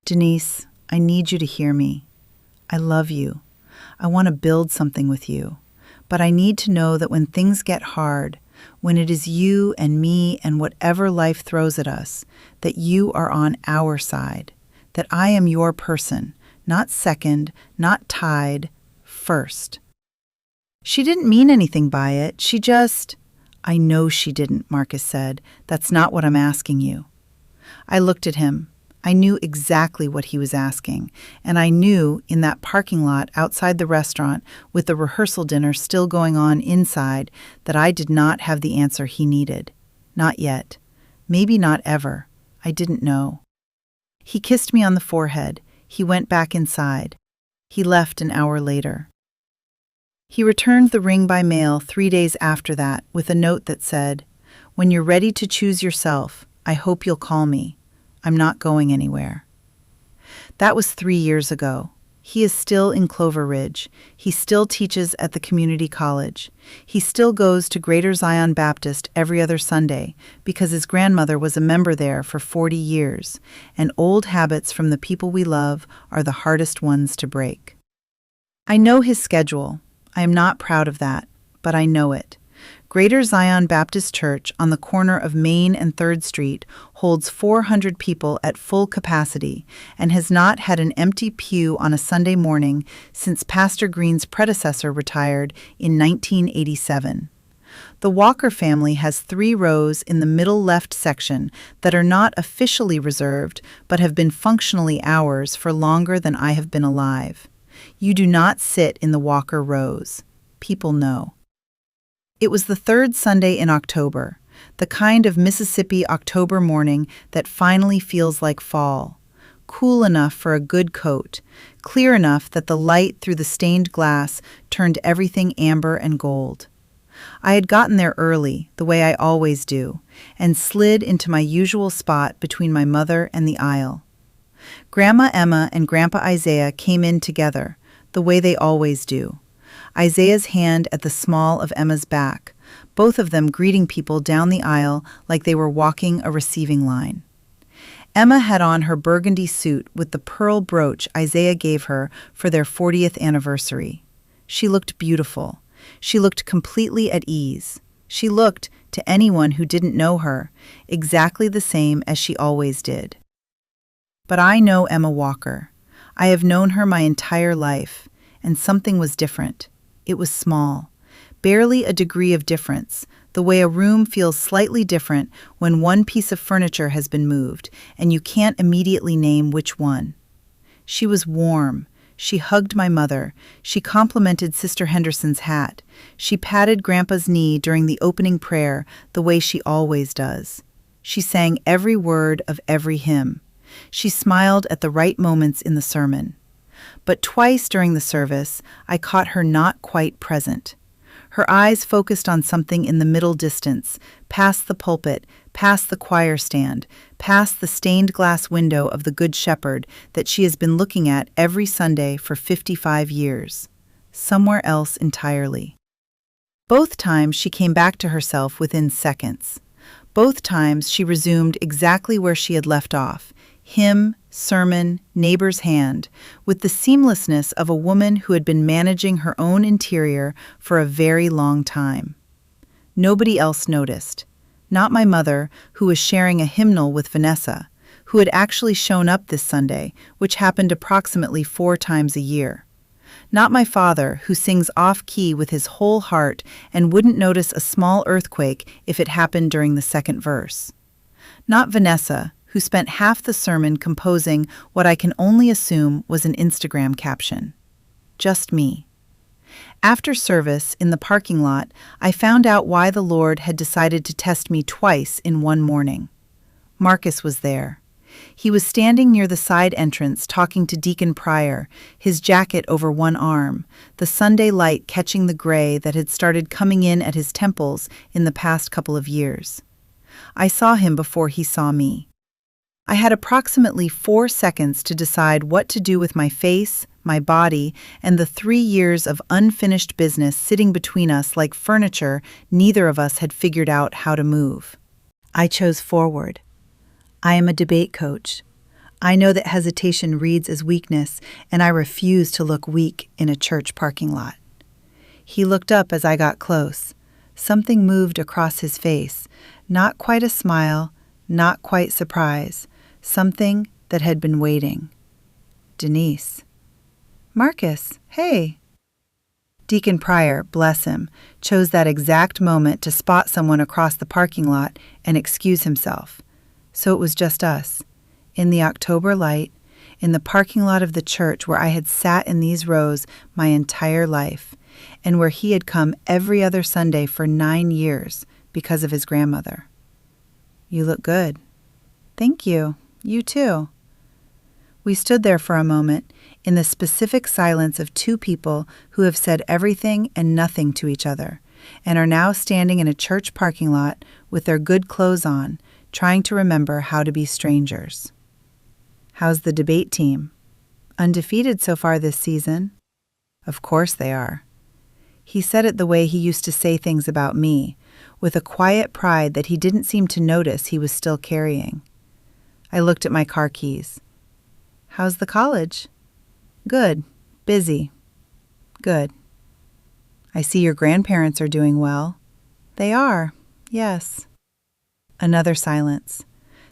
Speaker 1: "Denise, I need you to hear me. I love you. I want to build something with you. But I need to know that when things get hard, when it is you and me and whatever life throws at us, that you are on our side, that I am your person, not second, not tied, first." She didn't mean anything by it. She just— "I know she didn't," Marcus said. "That's not what I'm asking you." I looked at him. I knew exactly what he was asking, and I knew in that parking lot outside the restaurant, with the rehearsal dinner still going on inside, that I did not have the answer he needed. Not yet. Maybe not ever. I didn't know. He kissed me on the forehead. He went back inside. He left an hour later. He returned the ring by mail 3 days after that with a note that said, "When you're ready to choose yourself, I hope you'll call me. I'm not going anywhere." That was 3 years ago. He is still in Clover Ridge. He still teaches at the community college. He still goes to Greater Zion Baptist every other Sunday because his grandmother was a member there for 40 years, and old habits from the people we love are the hardest ones to break. I know his schedule. I am not proud of that, but I know it. Greater Zion Baptist Church on the corner of Main and 3rd Street holds 400 people at full capacity and has not had an empty pew on a Sunday morning since Pastor Green's predecessor retired in 1987. The Walker family has 3 rows in the middle left section that are not officially reserved but have been functionally ours for longer than I have been alive. You do not sit in the Walker rows. People know. It was the 3rd Sunday in October, the kind of Mississippi October morning that finally feels like fall. Cool enough for a good coat, clear enough that the light through the stained glass turned everything amber and gold. I had gotten there early, the way I always do, and slid into my usual spot between my mother and the aisle. Grandma Emma and Grandpa Isaiah came in together, the way they always do. Isaiah's hand at the small of Emma's back, both of them greeting people down the aisle like they were walking a receiving line. Emma had on her burgundy suit with the pearl brooch Isaiah gave her for their 40th anniversary. She looked beautiful. She looked completely at ease. She looked, to anyone who didn't know her, exactly the same as she always did. But I know Emma Walker. I have known her my entire life, and something was different. It was small, barely a degree of difference, the way a room feels slightly different when one piece of furniture has been moved, and you can't immediately name which one. She was warm. She hugged my mother. She complimented Sister Henderson's hat. She patted Grandpa's knee during the opening prayer the way she always does. She sang every word of every hymn. She smiled at the right moments in the sermon. But twice during the service, I caught her not quite present. Her eyes focused on something in the middle distance, past the pulpit, past the choir stand, past the stained glass window of the Good Shepherd that she has been looking at every Sunday for 55 years. Somewhere else entirely. Both times she came back to herself within seconds. Both times she resumed exactly where she had left off, hymn, sermon, neighbor's hand, with the seamlessness of a woman who had been managing her own interior for a very long time. Nobody else noticed. Not my mother, who was sharing a hymnal with Vanessa, who had actually shown up this Sunday, which happened approximately 4 times a year. Not my father, who sings off-key with his whole heart and wouldn't notice a small earthquake if it happened during the second verse. Not Vanessa, who spent half the sermon composing what I can only assume was an Instagram caption. Just me. After service, in the parking lot, I found out why the Lord had decided to test me twice in one morning. Marcus was there. He was standing near the side entrance talking to Deacon Pryor, his jacket over one arm, the Sunday light catching the gray that had started coming in at his temples in the past couple of years. I saw him before he saw me. I had approximately 4 seconds to decide what to do with my face, my body, and the 3 years of unfinished business sitting between us like furniture neither of us had figured out how to move. I chose forward. I am a debate coach. I know that hesitation reads as weakness, and I refuse to look weak in a church parking lot. He looked up as I got close. Something moved across his face, not quite a smile, not quite surprise, something that had been waiting. Denise. Marcus, hey. Deacon Pryor, bless him, chose that exact moment to spot someone across the parking lot and excuse himself. So it was just us, in the October light, in the parking lot of the church where I had sat in these rows my entire life, and where he had come every other Sunday for 9 years because of his grandmother. You look good. Thank you. You too. We stood there for a moment, in the specific silence of two people who have said everything and nothing to each other, and are now standing in a church parking lot with their good clothes on, trying to remember how to be strangers. How's the debate team? Undefeated so far this season? Of course they are. He said it the way he used to say things about me, with a quiet pride that he didn't seem to notice he was still carrying. I looked at my car keys. How's the college? Good. Busy. Good. I see your grandparents are doing well. They are, yes. Another silence,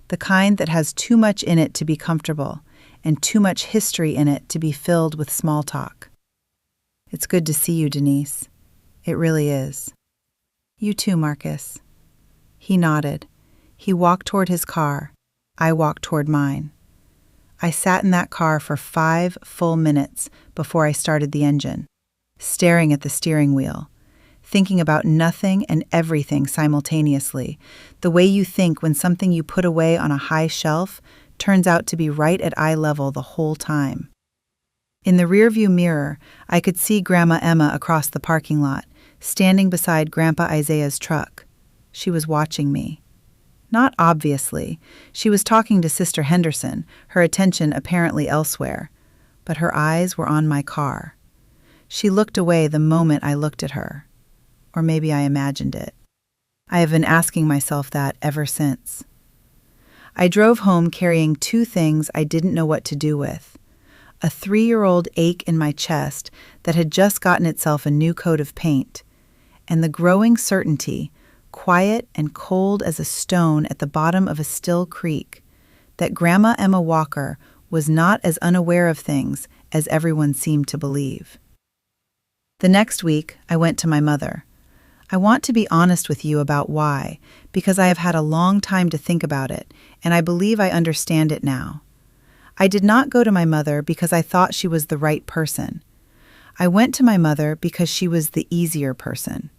Speaker 1: the kind that has too much in it to be comfortable and too much history in it to be filled with small talk. It's good to see you, Denise. It really is. You too, Marcus. He nodded. He walked toward his car. I walked toward mine. I sat in that car for 5 full minutes before I started the engine, staring at the steering wheel, thinking about nothing and everything simultaneously, the way you think when something you put away on a high shelf turns out to be right at eye level the whole time. In the rearview mirror, I could see Grandma Emma across the parking lot, standing beside Grandpa Isaiah's truck. She was watching me. Not obviously. She was talking to Sister Henderson, her attention apparently elsewhere, but her eyes were on my car. She looked away the moment I looked at her. Or maybe I imagined it. I have been asking myself that ever since. I drove home carrying 2 things I didn't know what to do with. A 3-year-old ache in my chest that had just gotten itself a new coat of paint, and the growing certainty, quiet and cold as a stone at the bottom of a still creek, that Grandma Emma Walker was not as unaware of things as everyone seemed to believe. The next week, I went to my mother. I want to be honest with you about why, because I have had a long time to think about it, and I believe I understand it now. I did not go to my mother because I thought she was the right person. I went to my mother because she was the easier person.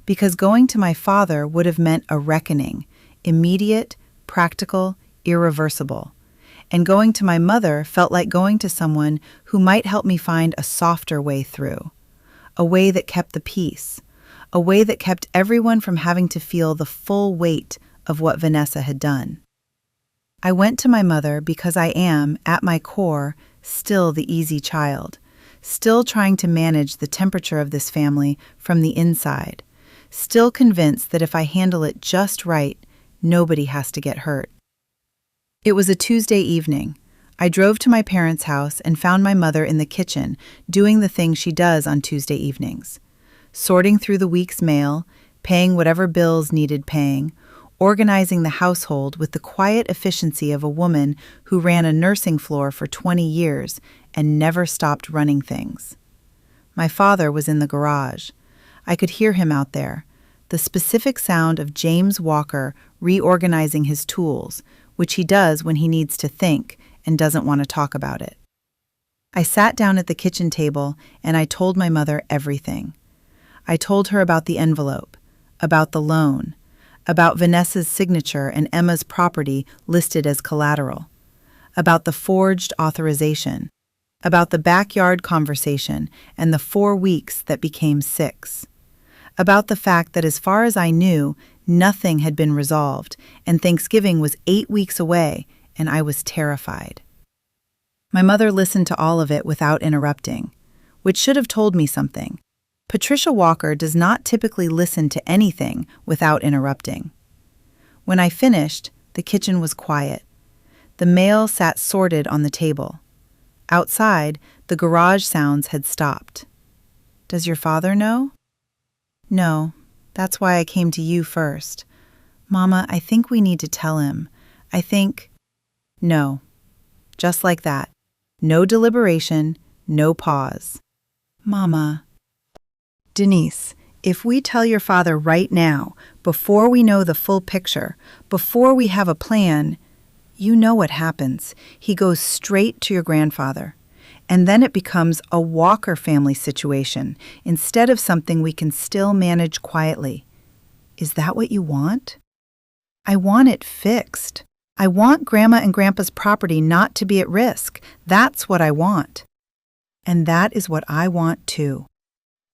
Speaker 1: Because going to my father would have meant a reckoning, immediate, practical, irreversible. And going to my mother felt like going to someone who might help me find a softer way through, a way that kept the peace, a way that kept everyone from having to feel the full weight of what Vanessa had done. I went to my mother because I am, at my core, still the easy child, still trying to manage the temperature of this family from the inside, still convinced that if I handle it just right, nobody has to get hurt. It was a Tuesday evening. I drove to my parents' house and found my mother in the kitchen doing the thing she does on Tuesday evenings, sorting through the week's mail, paying whatever bills needed paying, organizing the household with the quiet efficiency of a woman who ran a nursing floor for 20 years and never stopped running things. My father was in the garage. I could hear him out there, the specific sound of James Walker reorganizing his tools, which he does when he needs to think and doesn't want to talk about it. I sat down at the kitchen table and I told my mother everything. I told her about the envelope, about the loan, about Vanessa's signature and Emma's property listed as collateral, about the forged authorization, about the backyard conversation and the 4 weeks that became 6. About the fact that as far as I knew, nothing had been resolved, and Thanksgiving was 8 weeks away, and I was terrified. My mother listened to all of it without interrupting, which should have told me something. Patricia Walker does not typically listen to anything without interrupting. When I finished, the kitchen was quiet. The mail sat sorted on the table. Outside, the garage sounds had stopped. Does your father know? No, that's why I came to you first. Mama, I think we need to tell him. I think... No. Just like that. No deliberation, no pause. Mama. Denise, if we tell your father right now, before we know the full picture, before we have a plan, you know what happens. He goes straight to your grandfather. And then it becomes a Walker family situation instead of something we can still manage quietly. Is that what you want? I want it fixed. I want Grandma and Grandpa's property not to be at risk. That's what I want. And that is what I want too.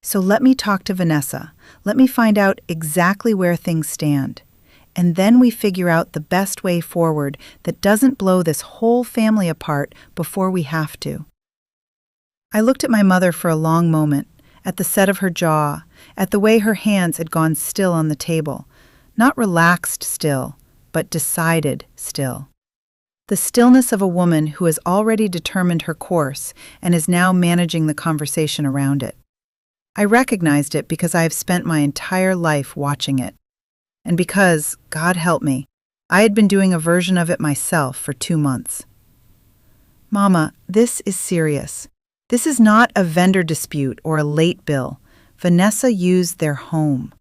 Speaker 1: So let me talk to Vanessa. Let me find out exactly where things stand. And then we figure out the best way forward that doesn't blow this whole family apart before we have to. I looked at my mother for a long moment, at the set of her jaw, at the way her hands had gone still on the table. Not relaxed still, but decided still. The stillness of a woman who has already determined her course and is now managing the conversation around it. I recognized it because I have spent my entire life watching it. And because, God help me, I had been doing a version of it myself for 2 months. Mama, this is serious. This is not a vendor dispute or a late bill. Vanessa used their home.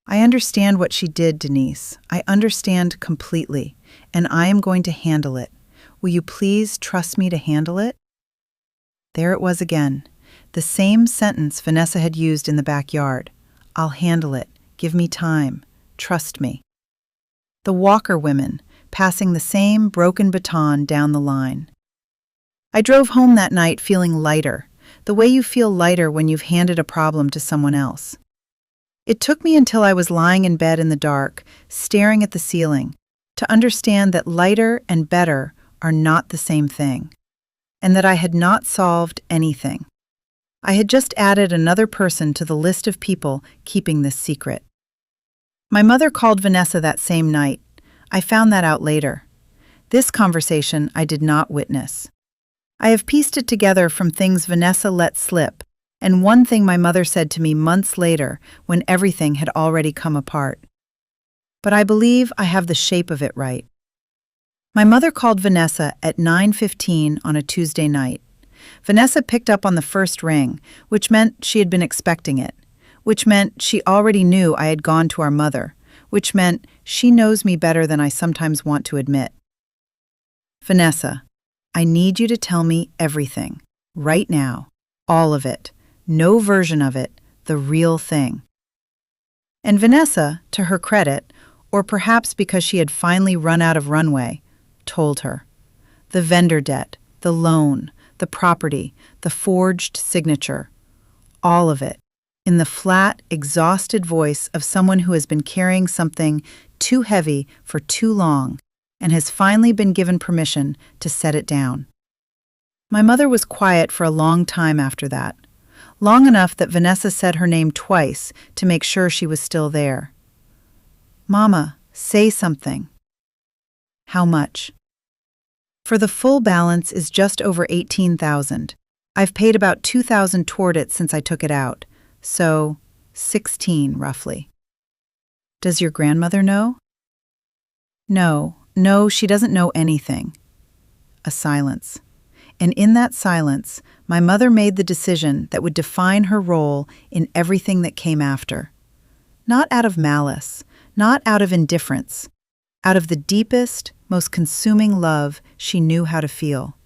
Speaker 1: I understand what she did, Denise. I understand completely, and I am going to handle it. Will you please trust me to handle it? There it was again, the same sentence Vanessa had used in the backyard. I'll handle it. Give me time. Trust me. The Walker women, passing the same broken baton down the line. I drove home that night feeling lighter, the way you feel lighter when you've handed a problem to someone else. It took me until I was lying in bed in the dark, staring at the ceiling, to understand that lighter and better are not the same thing, and that I had not solved anything. I had just added another person to the list of people keeping this secret. My mother called Vanessa that same night. I found that out later. This conversation I did not witness. I have pieced it together from things Vanessa let slip, and one thing my mother said to me months later when everything had already come apart. But I believe I have the shape of it right. My mother called Vanessa at 9:15 on a Tuesday night. Vanessa picked up on the first ring, which meant she had been expecting it, which meant she already knew I had gone to our mother, which meant she knows me better than I sometimes want to admit. Vanessa, I need you to tell me everything, right now, all of it, no version of it, the real thing. And Vanessa, to her credit, or perhaps because she had finally run out of runway, told her. The vendor debt, the loan, the property, the forged signature, all of it, in the flat, exhausted voice of someone who has been carrying something too heavy for too long and has finally been given permission to set it down. My mother was quiet for a long time after that, long enough that Vanessa said her name twice to make sure she was still there. Mama, say something. How much? For the full balance is just over $18,000. I've paid about $2,000 toward it since I took it out, so $16 roughly. Does your grandmother know? No, she doesn't know anything. A silence. And in that silence, my mother made the decision that would define her role in everything that came after. Not out of malice, not out of indifference, out of the deepest, most consuming love she knew how to feel.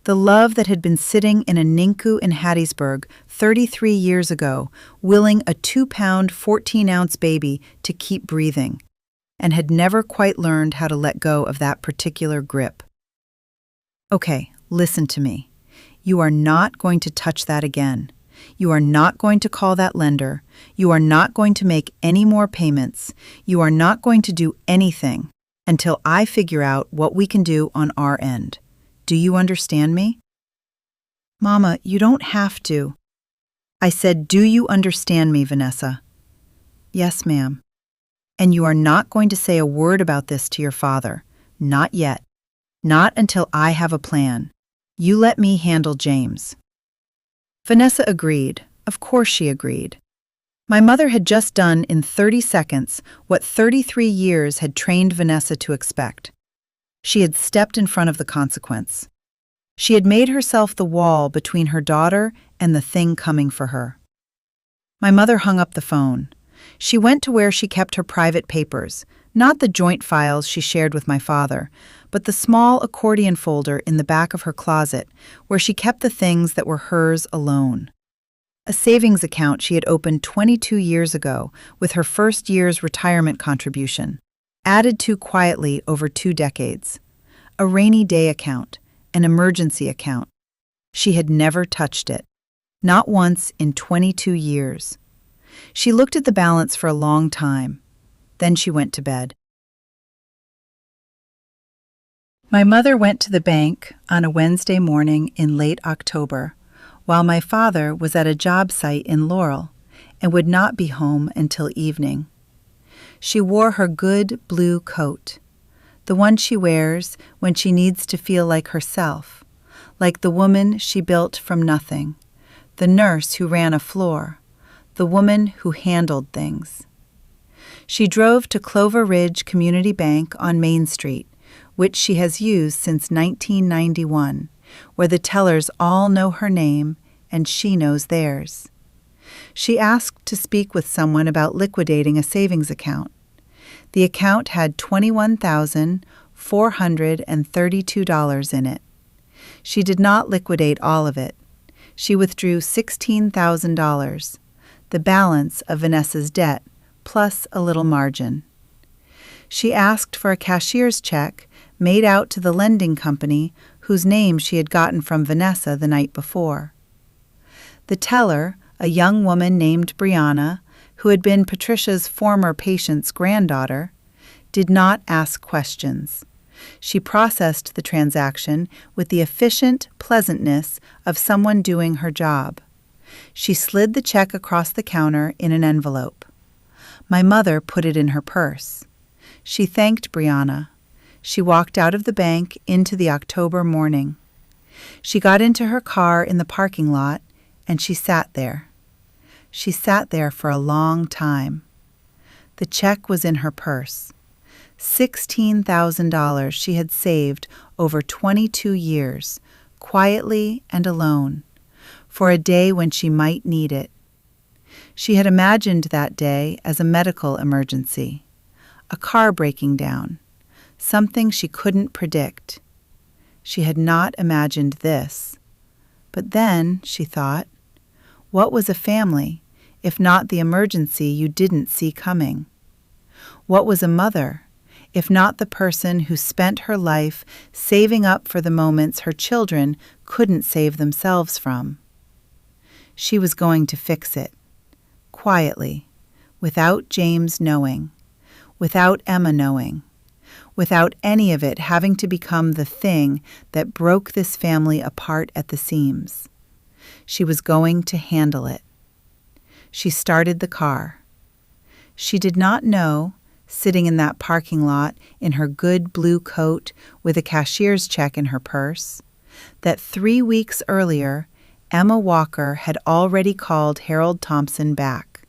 Speaker 1: The love that had been sitting in a NICU in Hattiesburg 33 years ago, willing a 2-pound, 14-ounce baby to keep breathing, and had never quite learned how to let go of that particular grip. Okay, listen to me. You are not going to touch that again. You are not going to call that lender. You are not going to make any more payments. You are not going to do anything until I figure out what we can do on our end. Do you understand me? Mama, you don't have to. I said, do you understand me, Vanessa? Yes, ma'am. And you are not going to say a word about this to your father. Not yet. Not until I have a plan. You let me handle James." Vanessa agreed. Of course she agreed. My mother had just done in 30 seconds what 33 years had trained Vanessa to expect. She had stepped in front of the consequence. She had made herself the wall between her daughter and the thing coming for her. My mother hung up the phone. She went to where she kept her private papers, not the joint files she shared with my father, but the small accordion folder in the back of her closet where she kept the things that were hers alone. A savings account she had opened 22 years ago with her first year's retirement contribution, added to quietly over 2 decades. A rainy day account, an emergency account. She had never touched it. Not once in 22 years. She looked at the balance for a long time. Then she went to bed. My mother went to the bank on a Wednesday morning in late October, while my father was at a job site in Laurel and would not be home until evening. She wore her good blue coat, the one she wears when she needs to feel like herself, like the woman she built from nothing, the nurse who ran a floor, the woman who handled things. She drove to Clover Ridge Community Bank on Main Street, which she has used since 1991, where the tellers all know her name and she knows theirs. She asked to speak with someone about liquidating a savings account. The account had $21,432 in it. She did not liquidate all of it. She withdrew $16,000, the balance of Vanessa's debt, plus a little margin. She asked for a cashier's check made out to the lending company whose name she had gotten from Vanessa the night before. The teller, a young woman named Brianna, who had been Patricia's former patient's granddaughter, did not ask questions. She processed the transaction with the efficient pleasantness of someone doing her job. She slid the check across the counter in an envelope. My mother put it in her purse. She thanked Brianna. She walked out of the bank into the October morning. She got into her car in the parking lot, and she sat there. She sat there for a long time. The check was in her purse. $16,000 she had saved over 22 years, quietly and alone, for a day when she might need it. She had imagined that day as a medical emergency, a car breaking down, something she couldn't predict. She had not imagined this. But then, she thought, what was a family if not the emergency you didn't see coming? What was a mother if not the person who spent her life saving up for the moments her children couldn't save themselves from? She was going to fix it, quietly, without James knowing, without Emma knowing, without any of it having to become the thing that broke this family apart at the seams. She was going to handle it. She started the car. She did not know, sitting in that parking lot in her good blue coat with a cashier's check in her purse, that 3 weeks earlier, Emma Walker had already called Harold Thompson back,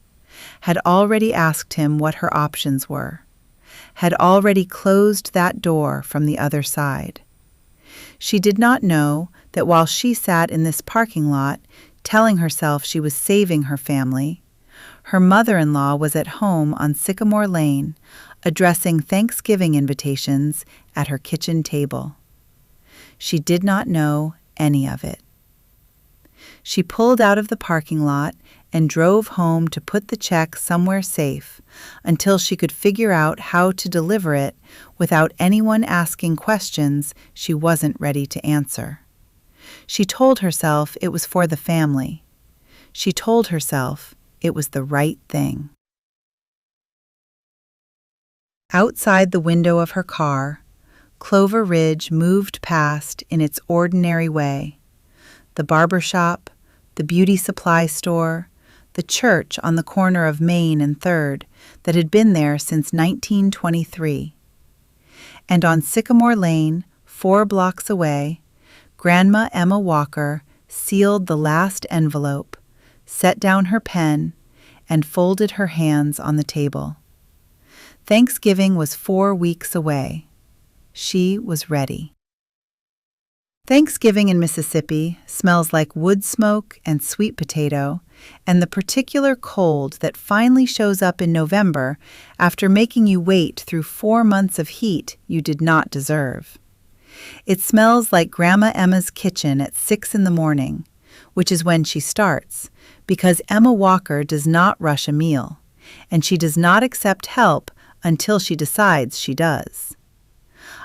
Speaker 1: had already asked him what her options were, had already closed that door from the other side. She did not know that while she sat in this parking lot, telling herself she was saving her family, her mother-in-law was at home on Sycamore Lane, addressing Thanksgiving invitations at her kitchen table. She did not know any of it. She pulled out of the parking lot and drove home to put the check somewhere safe until she could figure out how to deliver it without anyone asking questions she wasn't ready to answer. She told herself it was for the family. She told herself it was the right thing. Outside the window of her car, Clover Ridge moved past in its ordinary way. The barber shop, the beauty supply store, the church on the corner of Main and 3rd that had been there since 1923. And on Sycamore Lane, 4 blocks away, Grandma Emma Walker sealed the last envelope, set down her pen, and folded her hands on the table. Thanksgiving was 4 weeks away. She was ready. Thanksgiving in Mississippi smells like wood smoke and sweet potato, and the particular cold that finally shows up in November after making you wait through 4 months of heat you did not deserve. It smells like Grandma Emma's kitchen at 6 in the morning, which is when she starts, because Emma Walker does not rush a meal, and she does not accept help until she decides she does.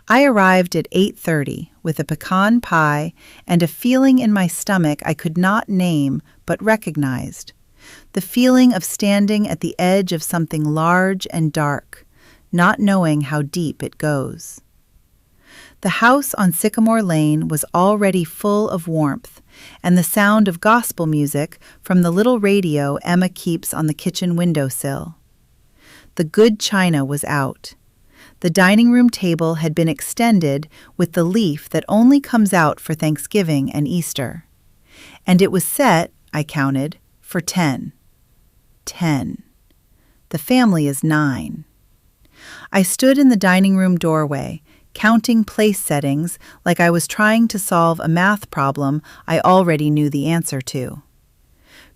Speaker 1: I arrived at 8:30 with a pecan pie and a feeling in my stomach I could not name but recognized. The feeling of standing at the edge of something large and dark, not knowing how deep it goes. The house on Sycamore Lane was already full of warmth, and the sound of gospel music from the little radio Emma keeps on the kitchen windowsill. The good china was out. The dining room table had been extended with the leaf that only comes out for Thanksgiving and Easter. And it was set, I counted, for 10. 10. The family is 9. I stood in the dining room doorway, counting place settings like I was trying to solve a math problem I already knew the answer to.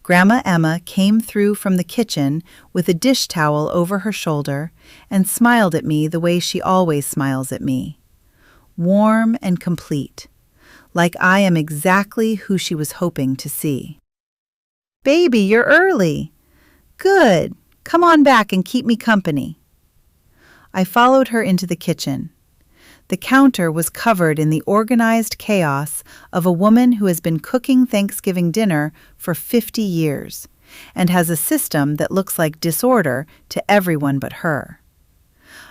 Speaker 1: Grandma Emma came through from the kitchen with a dish towel over her shoulder and smiled at me the way she always smiles at me. Warm and complete, like I am exactly who she was hoping to see. "Baby, you're early." "Good. Come on back and keep me company." I followed her into the kitchen. The counter was covered in the organized chaos of a woman who has been cooking Thanksgiving dinner for 50 years and has a system that looks like disorder to everyone but her.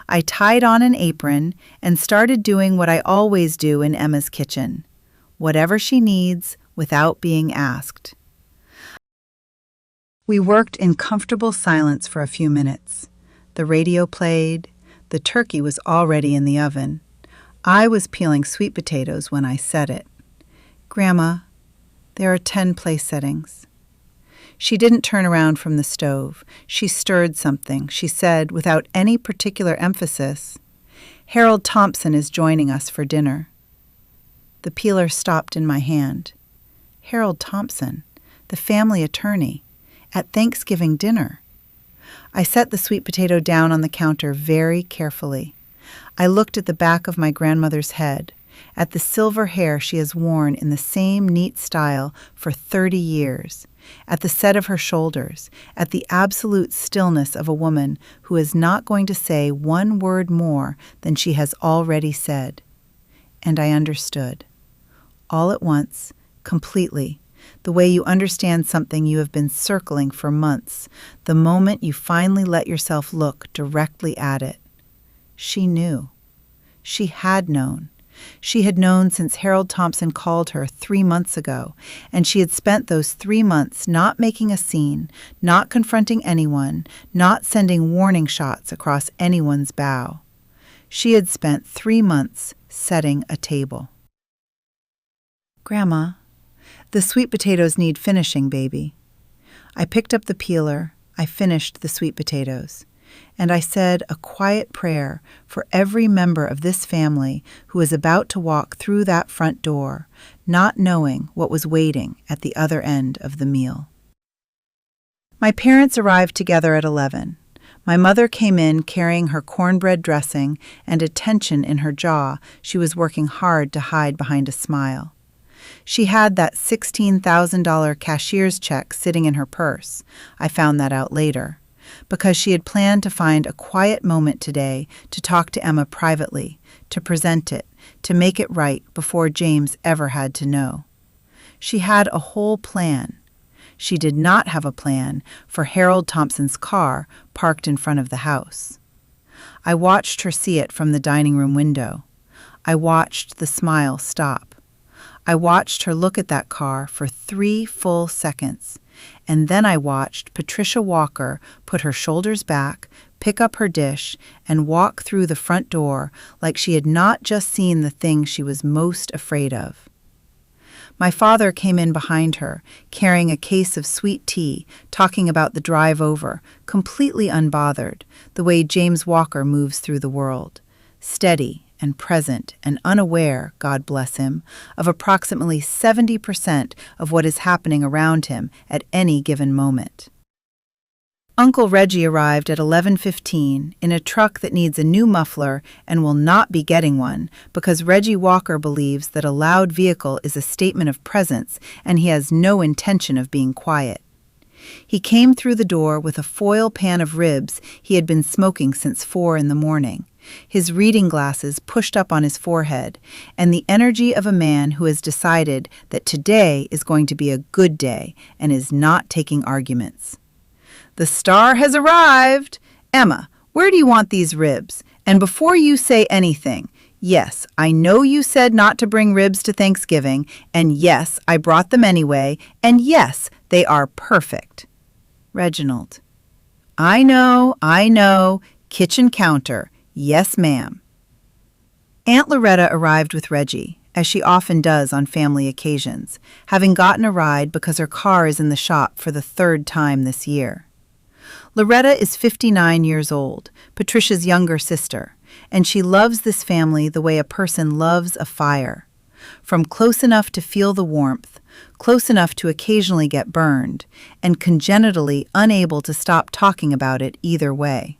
Speaker 1: I tied on an apron and started doing what I always do in Emma's kitchen, whatever she needs without being asked. We worked in comfortable silence for a few minutes. The radio played. The turkey was already in the oven. I was peeling sweet potatoes when I said it. "Grandma, there are 10 place settings." She didn't turn around from the stove. She stirred something. She said, without any particular emphasis, "Harold Thompson is joining us for dinner." The peeler stopped in my hand. Harold Thompson, the family attorney, at Thanksgiving dinner. I set the sweet potato down on the counter very carefully. I looked at the back of my grandmother's head, at the silver hair she has worn in the same neat style for 30 years, at the set of her shoulders, at the absolute stillness of a woman who is not going to say one word more than she has already said. And I understood. All at once, completely, the way you understand something you have been circling for months, the moment you finally let yourself look directly at it. She knew. She had known. She had known since Harold Thompson called her 3 months ago, and she had spent those 3 months not making a scene, not confronting anyone, not sending warning shots across anyone's bow. She had spent 3 months setting a table. "Grandma, the sweet potatoes need finishing, baby." I picked up the peeler. I finished the sweet potatoes. And I said a quiet prayer for every member of this family who is about to walk through that front door, not knowing what was waiting at the other end of the meal. My parents arrived together at 11. My mother came in carrying her cornbread dressing and a tension in her jaw she was working hard to hide behind a smile. She had that $16,000 cashier's check sitting in her purse. I found that out later, because she had planned to find a quiet moment today to talk to Emma privately, to present it, to make it right before James ever had to know. She had a whole plan. She did not have a plan for Harold Thompson's car parked in front of the house. I watched her see it from the dining room window. I watched the smile stop. I watched her look at that car for 3 full seconds, and then I watched Patricia Walker put her shoulders back, pick up her dish, and walk through the front door like she had not just seen the thing she was most afraid of. My father came in behind her, carrying a case of sweet tea, talking about the drive over, completely unbothered, the way James Walker moves through the world, steady and present and unaware, God bless him, of approximately 70% of what is happening around him at any given moment. Uncle Reggie arrived at 11:15 in a truck that needs a new muffler and will not be getting one because Reggie Walker believes that a loud vehicle is a statement of presence and he has no intention of being quiet. He came through the door with a foil pan of ribs he had been smoking since 4 in the morning, his reading glasses pushed up on his forehead, and the energy of a man who has decided that today is going to be a good day and is not taking arguments. "The star has arrived! Emma, where do you want these ribs? And before you say anything, yes, I know you said not to bring ribs to Thanksgiving, and yes, I brought them anyway, and yes, they are perfect." Reginald. I know. Kitchen counter. Yes, ma'am. Aunt Loretta arrived with Reggie, as she often does on family occasions, having gotten a ride because her car is in the shop for the 3rd time this year. Loretta is 59 years old, Patricia's younger sister, and she loves this family the way a person loves a fire. From close enough to feel the warmth, close enough to occasionally get burned, and congenitally unable to stop talking about it either way.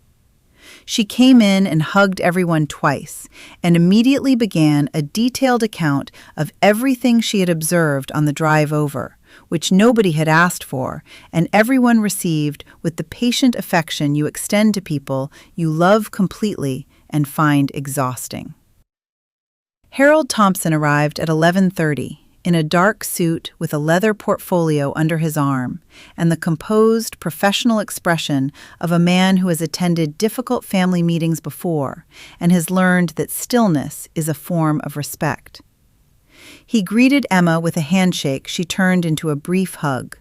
Speaker 1: She came in and hugged everyone twice, and immediately began a detailed account of everything she had observed on the drive over, which nobody had asked for, and everyone received with the patient affection you extend to people you love completely and find exhausting. Harold Thompson arrived at 11:30 in a dark suit with a leather portfolio under his arm and the composed, professional expression of a man who has attended difficult family meetings before and has learned that stillness is a form of respect. He greeted Emma with a handshake she turned into a brief hug.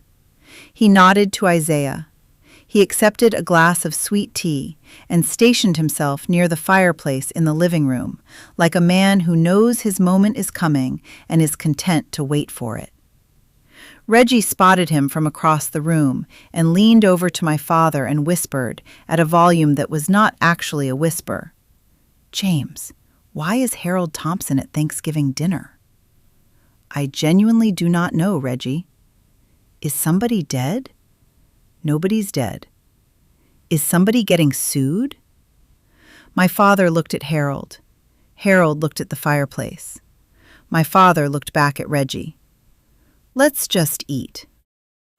Speaker 1: He nodded to Isaiah. He accepted a glass of sweet tea and stationed himself near the fireplace in the living room, like a man who knows his moment is coming and is content to wait for it. Reggie spotted him from across the room and leaned over to my father and whispered, at a volume that was not actually a whisper, "James, why is Harold Thompson at Thanksgiving dinner?" "I genuinely do not know, Reggie." "Is somebody dead?" "Nobody's dead." "Is somebody getting sued?" My father looked at Harold. Harold looked at the fireplace. My father looked back at Reggie. "Let's just eat."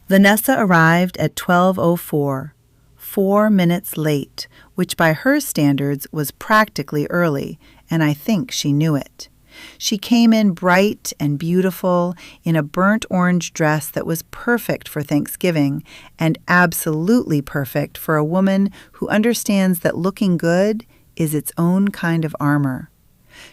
Speaker 1: Vanessa arrived at 12:04, 4 minutes late, which by her standards was practically early, and I think she knew it. She came in bright and beautiful in a burnt orange dress that was perfect for Thanksgiving and absolutely perfect for a woman who understands that looking good is its own kind of armor.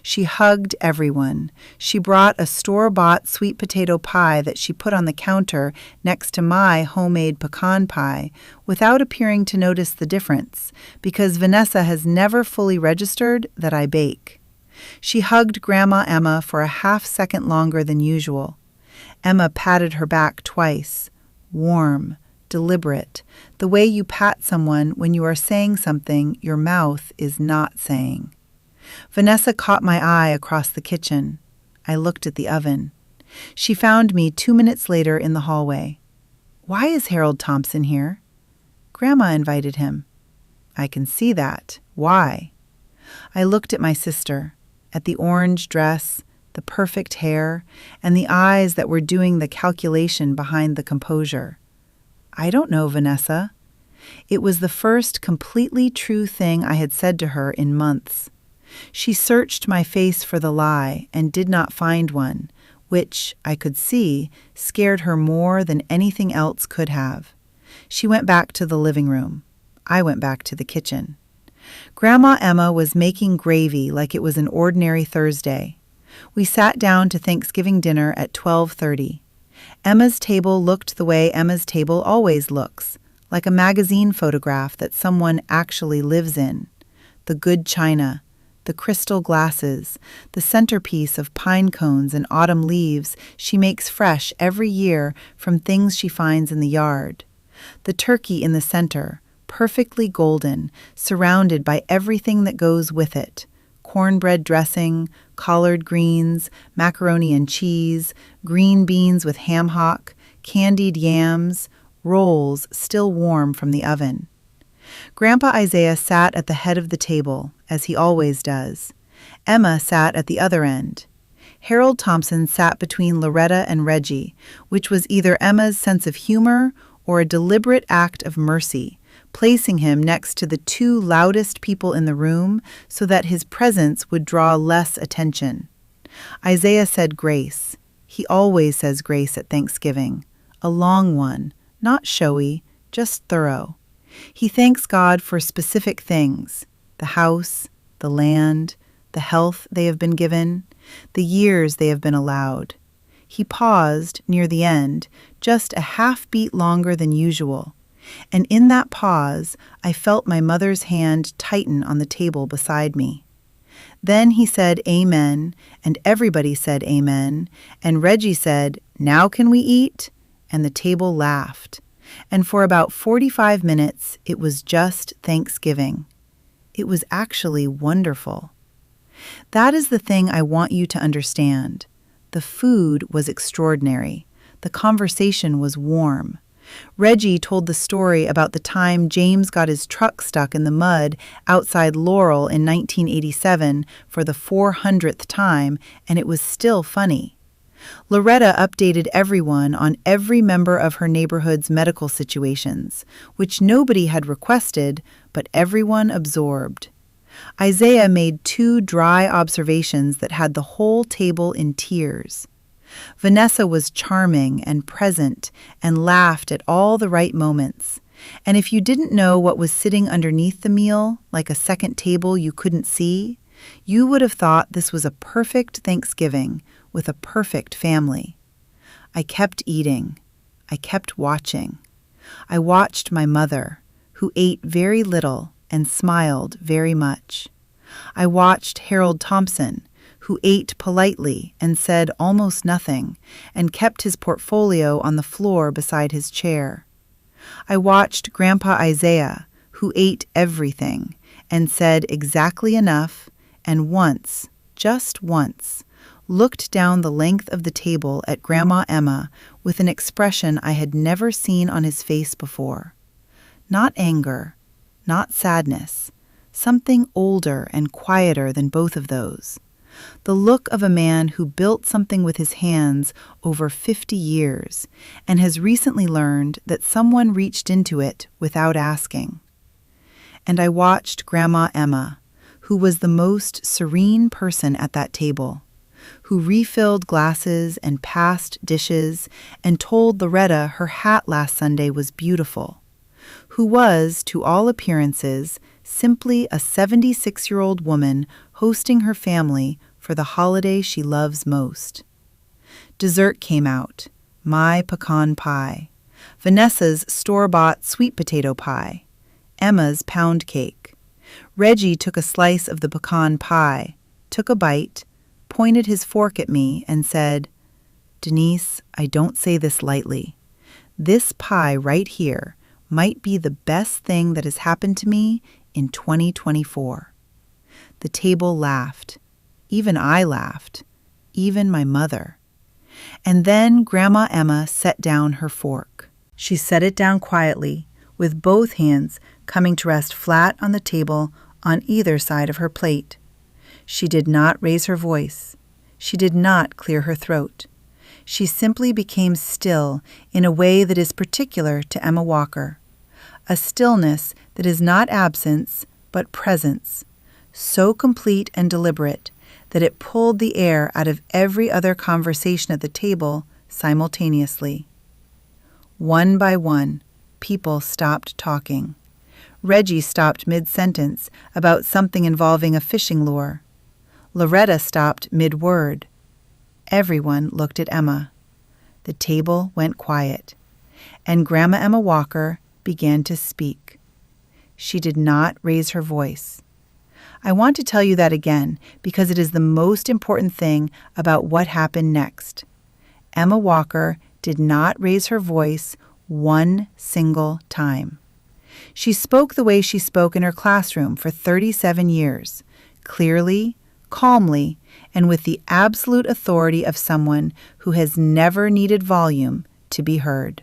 Speaker 1: She hugged everyone. She brought a store-bought sweet potato pie that she put on the counter next to my homemade pecan pie without appearing to notice the difference, because Vanessa has never fully registered that I bake. She hugged Grandma Emma for a half-second longer than usual. Emma patted her back twice, warm, deliberate, the way you pat someone when you are saying something your mouth is not saying. Vanessa caught my eye across the kitchen. I looked at the oven. She found me 2 minutes later in the hallway. "Why is Harold Thompson here?" "Grandma invited him." "I can see that. Why?" I looked at my sister, at the orange dress, the perfect hair, and the eyes that were doing the calculation behind the composure. "I don't know, Vanessa." It was the first completely true thing I had said to her in months. She searched my face for the lie and did not find one, which, I could see, scared her more than anything else could have. She went back to the living room. I went back to the kitchen. Grandma Emma was making gravy like it was an ordinary Thursday. We sat down to Thanksgiving dinner at 12:30. Emma's table looked the way Emma's table always looks, like a magazine photograph that someone actually lives in. The good china, the crystal glasses, the centerpiece of pine cones and autumn leaves she makes fresh every year from things she finds in the yard. The turkey in the center, perfectly golden, surrounded by everything that goes with it: cornbread dressing, collard greens, macaroni and cheese, green beans with ham hock, candied yams, rolls still warm from the oven. Grandpa Isaiah sat at the head of the table, as he always does. Emma sat at the other end. Harold Thompson sat between Loretta and Reggie, which was either Emma's sense of humor or a deliberate act of mercy, placing him next to the two loudest people in the room so that his presence would draw less attention. Isaiah said grace. He always says grace at Thanksgiving. A long one, not showy, just thorough. He thanks God for specific things: the house, the land, the health they have been given, the years they have been allowed. He paused near the end, just a half beat longer than usual, and in that pause I felt my mother's hand tighten on the table beside me. Then he said amen, and everybody said amen, and Reggie said, "Now can we eat?" And the table laughed. And for about 45 minutes, it was just Thanksgiving. It was actually wonderful. That is the thing I want you to understand. The food was extraordinary. The conversation was warm. Reggie told the story about the time James got his truck stuck in the mud outside Laurel in 1987 for the 400th time, and it was still funny. Loretta updated everyone on every member of her neighborhood's medical situations, which nobody had requested, but everyone absorbed. Isaiah made 2 dry observations that had the whole table in tears. Vanessa was charming and present and laughed at all the right moments. And if you didn't know what was sitting underneath the meal, like a second table you couldn't see, you would have thought this was a perfect Thanksgiving with a perfect family. I kept eating. I kept watching. I watched my mother, who ate very little and smiled very much. I watched Harold Thompson, who ate politely and said almost nothing and kept his portfolio on the floor beside his chair. I watched Grandpa Isaiah, who ate everything and said exactly enough, and once, just once, looked down the length of the table at Grandma Emma with an expression I had never seen on his face before. Not anger, not sadness, something older and quieter than both of those. The look of a man who built something with his hands over 50 years and has recently learned that someone reached into it without asking. And I watched Grandma Emma, who was the most serene person at that table, who refilled glasses and passed dishes and told Loretta her hat last Sunday was beautiful, who was, to all appearances, simply a 76-year-old woman hosting her family for the holiday she loves most. Dessert came out: my pecan pie, Vanessa's store-bought sweet potato pie, Emma's pound cake. Reggie took a slice of the pecan pie, took a bite, pointed his fork at me, and said, "Denise, I don't say this lightly. This pie right here might be the best thing that has happened to me in 2024. The table laughed. Even I laughed. Even my mother. And then Grandma Emma set down her fork. She set it down quietly, with both hands coming to rest flat on the table on either side of her plate. She did not raise her voice. She did not clear her throat. She simply became still in a way that is particular to Emma Walker. A stillness that is not absence, but presence, so complete and deliberate that it pulled the air out of every other conversation at the table simultaneously. One by one, people stopped talking. Reggie stopped mid-sentence about something involving a fishing lure. Loretta stopped mid-word. Everyone looked at Emma. The table went quiet, and Grandma Emma Walker began to speak. She did not raise her voice. I want to tell you that again because it is the most important thing about what happened next. Emma Walker did not raise her voice one single time. She spoke the way she spoke in her classroom for 37 years, clearly, calmly, and with the absolute authority of someone who has never needed volume to be heard.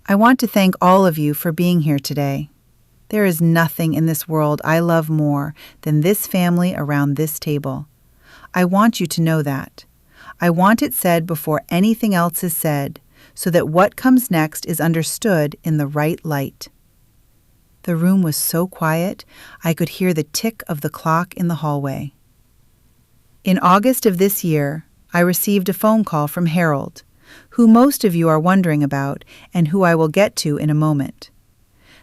Speaker 1: I want to thank all of you for being here today. There is nothing in this world I love more than this family around this table. I want you to know that. I want it said before anything else is said, so that what comes next is understood in the right light. The room was so quiet, I could hear the tick of the clock in the hallway. In August of this year, I received a phone call from Harold, who most of you are wondering about and who I will get to in a moment.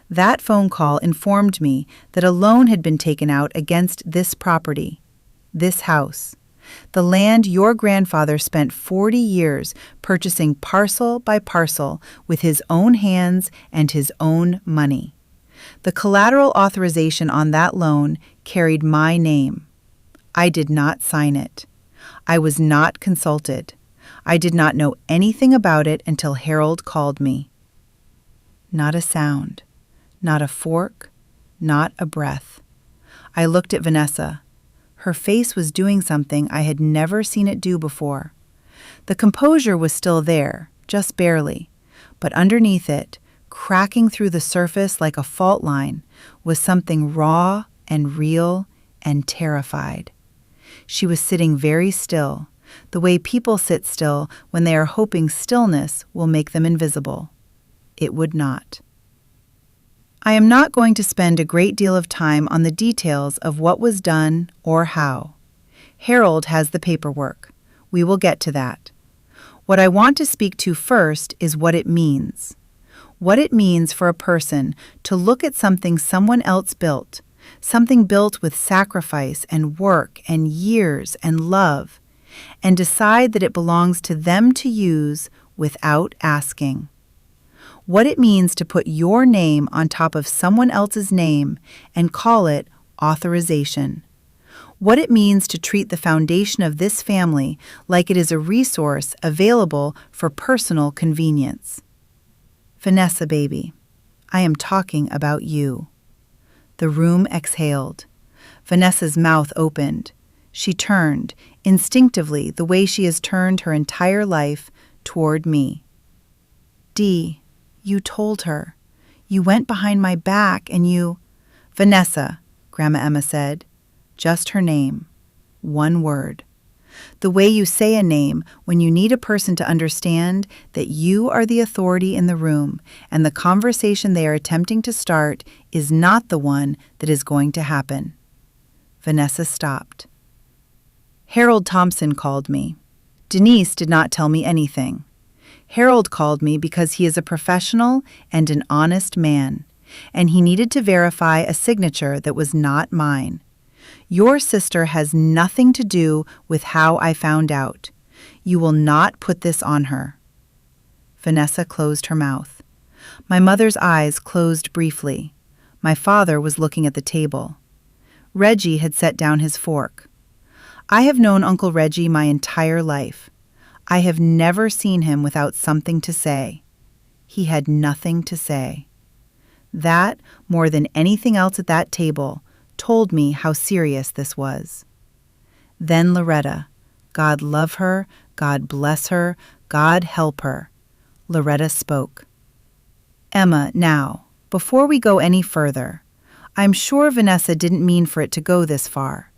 Speaker 1: That phone call informed me that a loan had been taken out against this property, this house, the land your grandfather spent 40 years purchasing parcel by parcel with his own hands and his own money. The collateral authorization on that loan carried my name. I did not sign it. I was not consulted. I did not know anything about it until Harold called me. Not a sound. Not a fork, not a breath. I looked at Vanessa. Her face was doing something I had never seen it do before. The composure was still there, just barely, but underneath it, cracking through the surface like a fault line, was something raw and real and terrified. She was sitting very still, the way people sit still when they are hoping stillness will make them invisible. It would not. I am not going to spend a great deal of time on the details of what was done or how. Harold has the paperwork. We will get to that. What I want to speak to first is what it means. What it means for a person to look at something someone else built, something built with sacrifice and work and years and love, and decide that it belongs to them to use without asking. What it means to put your name on top of someone else's name and call it authorization. What it means to treat the foundation of this family like it is a resource available for personal convenience. Vanessa, baby, I am talking about you. The room exhaled. Vanessa's mouth opened. She turned, instinctively the way she has turned her entire life, toward me. Dee, you told her. You went behind my back and you... Vanessa, Grandma Emma said. Just her name. One word. The way you say a name when you need a person to understand that you are the authority in the room and the conversation they are attempting to start is not the one that is going to happen. Vanessa stopped. Harold Thompson called me. Denise did not tell me anything. Harold called me because he is a professional and an honest man, and he needed to verify a signature that was not mine. Your sister has nothing to do with how I found out. You will not put this on her. Vanessa closed her mouth. My mother's eyes closed briefly. My father was looking at the table. Reggie had set down his fork. I have known Uncle Reggie my entire life. I have never seen him without something to say. He had nothing to say. That, more than anything else at that table, told me how serious this was. Then Loretta, God love her, God bless her, God help her. Loretta spoke. Emma, now, before we go any further, I'm sure Vanessa didn't mean for it to go this far.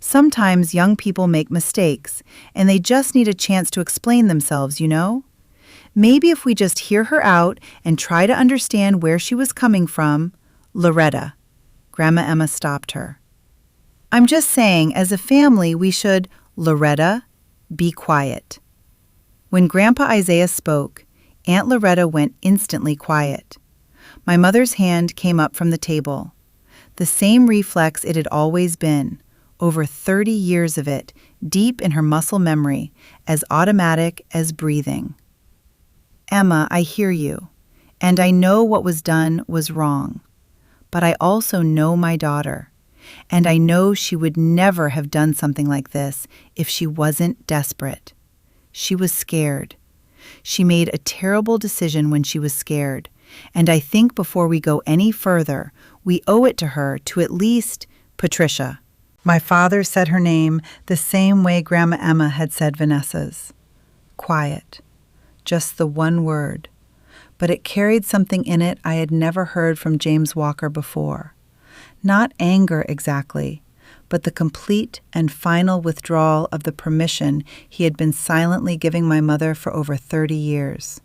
Speaker 1: Sometimes young people make mistakes, and they just need a chance to explain themselves, you know? Maybe if we just hear her out and try to understand where she was coming from. Loretta. Grandma Emma stopped her. I'm just saying, as a family, we should, Loretta, be quiet. When Grandpa Isaiah spoke, Aunt Loretta went instantly quiet. My mother's hand came up from the table. The same reflex it had always been, over 30 years of it, deep in her muscle memory, as automatic as breathing. Emma, I hear you, and I know what was done was wrong. But I also know my daughter, and I know she would never have done something like this if she wasn't desperate. She was scared. She made a terrible decision when she was scared, and I think before we go any further, we owe it to her to at least Patricia. My father said her name the same way Grandma Emma had said Vanessa's. Quiet. Just the one word. But it carried something in it I had never heard from James Walker before. Not anger exactly, but the complete and final withdrawal of the permission he had been silently giving my mother for over 30 years.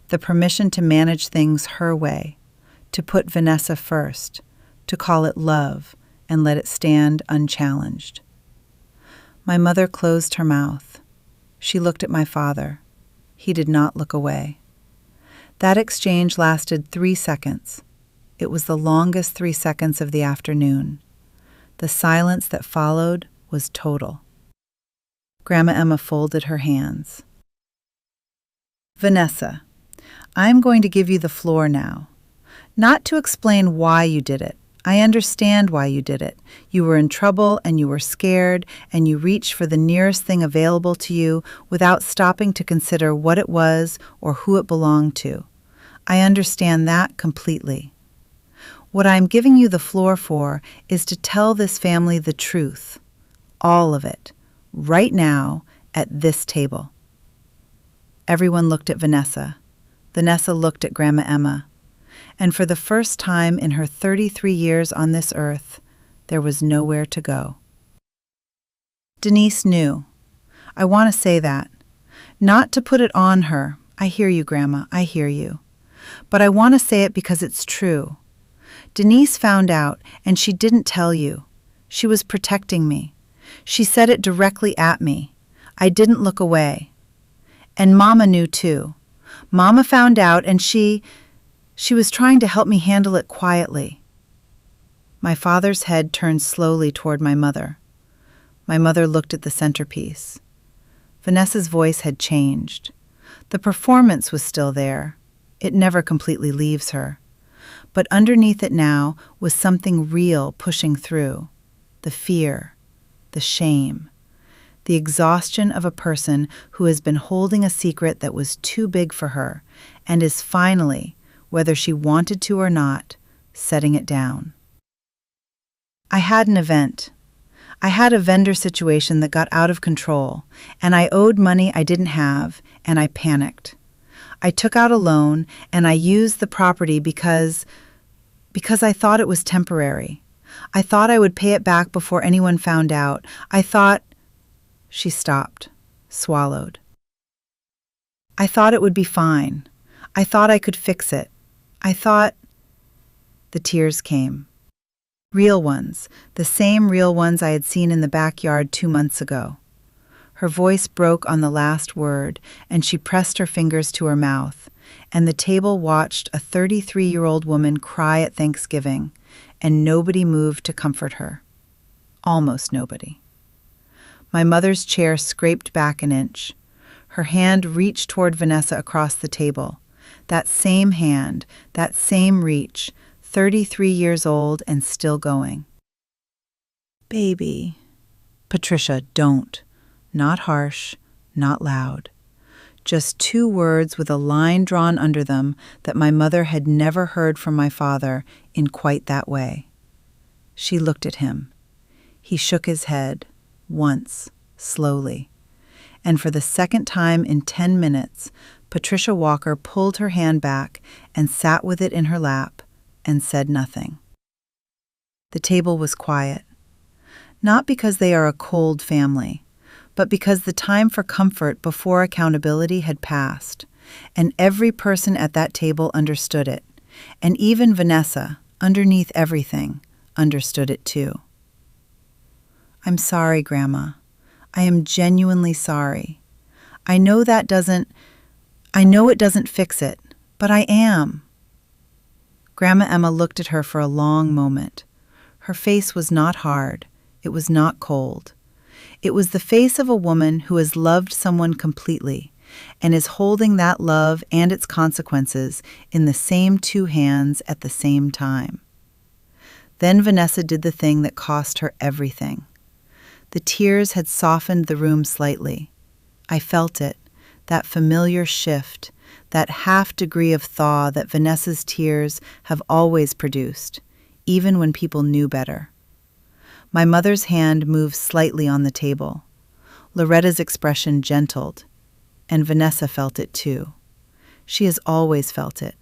Speaker 1: The permission to manage things her way, to put Vanessa first, to call it love and let it stand unchallenged. My mother closed her mouth. She looked at my father. He did not look away. That exchange lasted 3 seconds. It was the longest 3 seconds of the afternoon. The silence that followed was total. Grandma Emma folded her hands. Vanessa, I'm going to give you the floor now. Not to explain why you did it. I understand why you did it. You were in trouble and you were scared and you reached for the nearest thing available to you without stopping to consider what it was or who it belonged to. I understand that completely. What I'm giving you the floor for is to tell this family the truth, all of it, right now at this table. Everyone looked at Vanessa. Vanessa looked at Grandma Emma. And for the first time in her 33 years on this earth, there was nowhere to go. Denise knew. I want to say that. Not to put it on her. I hear you, Grandma, I hear you. But I want to say it because it's true. Denise found out, and she didn't tell you. She was protecting me. She said it directly at me. I didn't look away. And Mama knew too. Mama found out, and she was trying to help me handle it quietly. My father's head turned slowly toward my mother. My mother looked at the centerpiece. Vanessa's voice had changed. The performance was still there. It never completely leaves her. But underneath it now was something real pushing through. The fear, the shame, the exhaustion of a person who has been holding a secret that was too big for her and is finally, whether she wanted to or not, setting it down. I had an event. I had a vendor situation that got out of control, and I owed money I didn't have, and I panicked. I took out a loan, and I used the property because I thought it was temporary. I thought I would pay it back before anyone found out. I thought... She stopped, swallowed. I thought it would be fine. I thought I could fix it. I thought... The tears came. Real ones, the same real ones I had seen in the backyard 2 months ago. Her voice broke on the last word, and she pressed her fingers to her mouth, and the table watched a 33-year-old woman cry at Thanksgiving, and nobody moved to comfort her. Almost nobody. My mother's chair scraped back an inch. Her hand reached toward Vanessa across the table. That same hand, that same reach, 33 years old and still going. Baby. Patricia, don't. Not harsh, not loud. Just 2 words with a line drawn under them that my mother had never heard from my father in quite that way. She looked at him. He shook his head, once, slowly. And for the second time in 10 minutes, Patricia Walker pulled her hand back and sat with it in her lap and said nothing. The table was quiet. Not because they are a cold family, but because the time for comfort before accountability had passed, and every person at that table understood it, and even Vanessa, underneath everything, understood it too. I'm sorry, Grandma. I am genuinely sorry. I know it doesn't fix it, but I am. Grandma Emma looked at her for a long moment. Her face was not hard, It was not cold. It was the face of a woman who has loved someone completely and is holding that love and its consequences in the same two hands at the same time. Then Vanessa did the thing that cost her everything. The tears had softened the room slightly. I felt it, that familiar shift, that half-degree of thaw that Vanessa's tears have always produced, even when people knew better. My mother's hand moved slightly on the table. Loretta's expression gentled, and Vanessa felt it too. She has always felt it.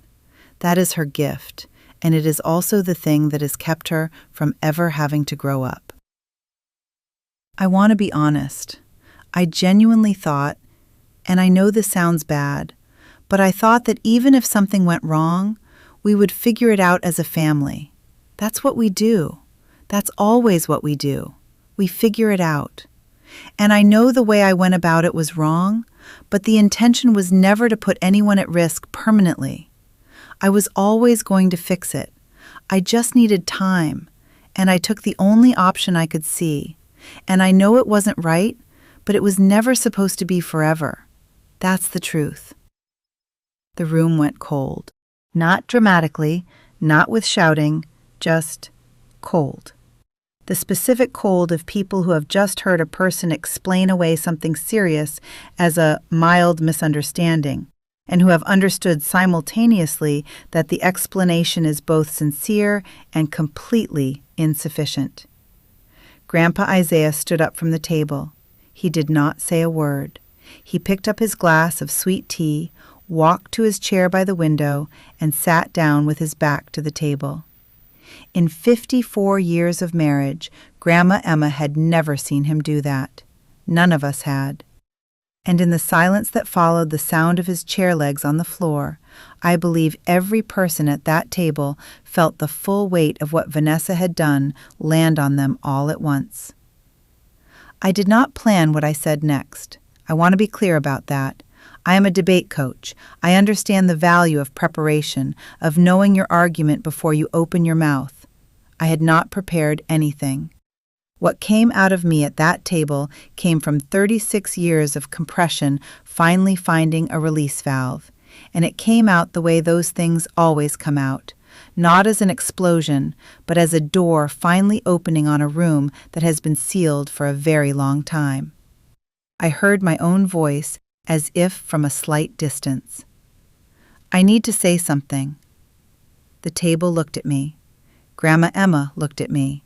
Speaker 1: That is her gift, and it is also the thing that has kept her from ever having to grow up. I want to be honest. I genuinely thought, and I know this sounds bad, but I thought that even if something went wrong, we would figure it out as a family. That's what we do. That's always what we do. We figure it out. And I know the way I went about it was wrong, but the intention was never to put anyone at risk permanently. I was always going to fix it. I just needed time, and I took the only option I could see. And I know it wasn't right, but it was never supposed to be forever. That's the truth. The room went cold. Not dramatically, not with shouting, just cold. The specific cold of people who have just heard a person explain away something serious as a mild misunderstanding, and who have understood simultaneously that the explanation is both sincere and completely insufficient. Grandpa Isaiah stood up from the table. He did not say a word. He picked up his glass of sweet tea, walked to his chair by the window, and sat down with his back to the table. In 54 years of marriage, Grandma Emma had never seen him do that. None of us had. And in the silence that followed the sound of his chair legs on the floor, I believe every person at that table felt the full weight of what Vanessa had done land on them all at once. I did not plan what I said next. I want to be clear about that. I am a debate coach. I understand the value of preparation, of knowing your argument before you open your mouth. I had not prepared anything. What came out of me at that table came from 36 years of compression finally finding a release valve, and it came out the way those things always come out, not as an explosion, but as a door finally opening on a room that has been sealed for a very long time. I heard my own voice as if from a slight distance. I need to say something. The table looked at me. Grandma Emma looked at me.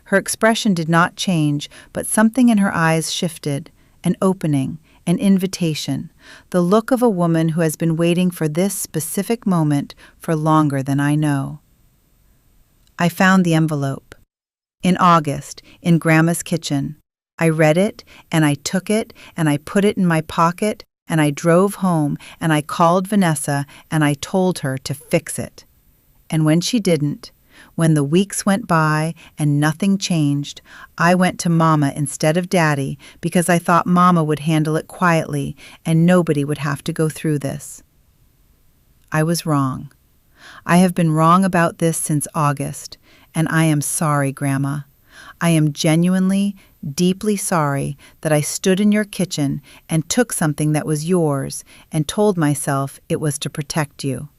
Speaker 1: Her expression did not change, but something in her eyes shifted, an opening, an invitation, the look of a woman who has been waiting for this specific moment for longer than I know. I found the envelope. In August, in Grandma's kitchen. I read it, and I took it, and I put it in my pocket, and I drove home, and I called Vanessa, and I told her to fix it. And when she didn't, when the weeks went by and nothing changed, I went to Mama instead of Daddy because I thought Mama would handle it quietly and nobody would have to go through this. I was wrong. I have been wrong about this since August, and I am sorry, Grandma. I am genuinely, deeply sorry that I stood in your kitchen and took something that was yours and told myself it was to protect you.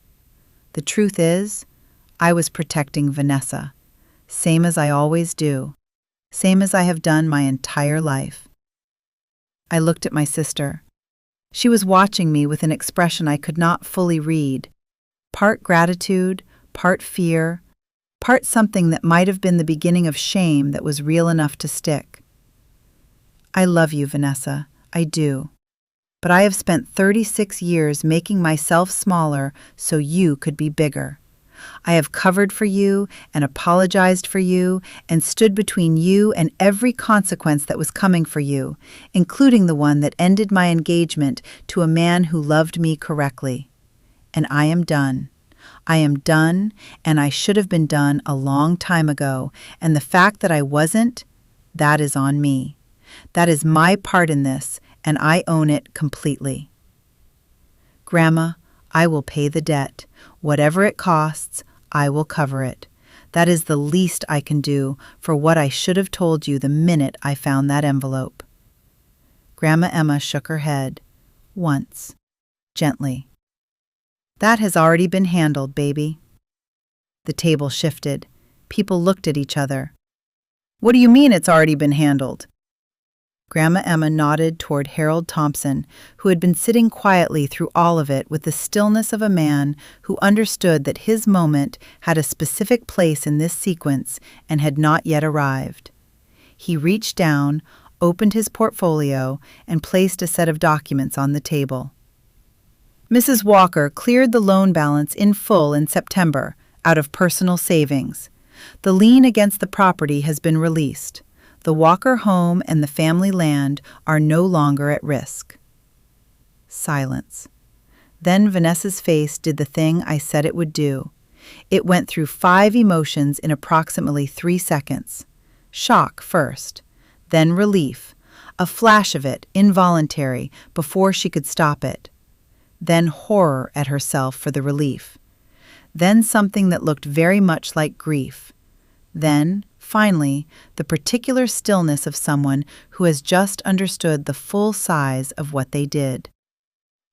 Speaker 1: The truth is, I was protecting Vanessa, same as I always do, same as I have done my entire life. I looked at my sister. She was watching me with an expression I could not fully read, part gratitude, part fear, part something that might have been the beginning of shame that was real enough to stick. I love you, Vanessa, I do. But I have spent 36 years making myself smaller so you could be bigger. I have covered for you and apologized for you and stood between you and every consequence that was coming for you, including the one that ended my engagement to a man who loved me correctly. And I am done. I am done, and I should have been done a long time ago, and the fact that I wasn't, that is on me. That is my part in this, and I own it completely. Grandma, I will pay the debt. Whatever it costs, I will cover it. That is the least I can do for what I should have told you the minute I found that envelope." Grandma Emma shook her head, once, gently. "That has already been handled, baby." The table shifted. People looked at each other. "What do you mean it's already been handled?" Grandma Emma nodded toward Harold Thompson, who had been sitting quietly through all of it with the stillness of a man who understood that his moment had a specific place in this sequence and had not yet arrived. He reached down, opened his portfolio, and placed a set of documents on the table. "Mrs. Walker cleared the loan balance in full in September, out of personal savings. The lien against the property has been released. The Walker home and the family land are no longer at risk." Silence. Then Vanessa's face did the thing I said it would do. It went through 5 emotions in approximately 3 seconds. Shock first, then relief, a flash of it, involuntary, before she could stop it. Then horror at herself for the relief. Then something that looked very much like grief. Then, finally, the particular stillness of someone who has just understood the full size of what they did.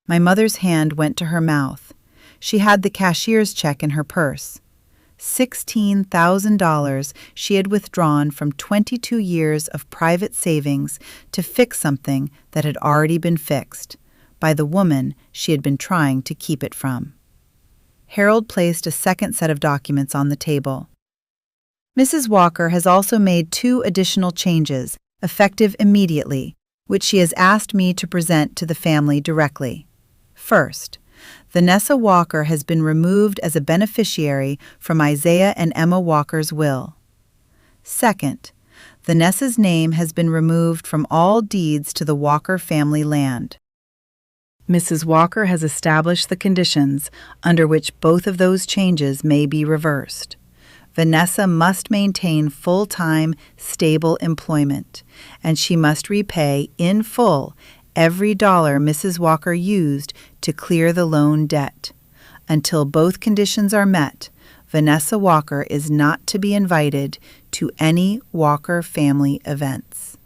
Speaker 1: My mother's hand went to her mouth. She had the cashier's check in her purse. $16,000 she had withdrawn from 22 years of private savings to fix something that had already been fixed by the woman she had been trying to keep it from. Harold placed a second set of documents on the table. "Mrs. Walker has also made 2 additional changes, effective immediately, which she has asked me to present to the family directly. First, Vanessa Walker has been removed as a beneficiary from Isaiah and Emma Walker's will. Second, Vanessa's name has been removed from all deeds to the Walker family land. Mrs. Walker has established the conditions under which both of those changes may be reversed. Vanessa must maintain full-time, stable employment, and she must repay in full every dollar Mrs. Walker used to clear the loan debt. Until both conditions are met, Vanessa Walker is not to be invited to any Walker family events."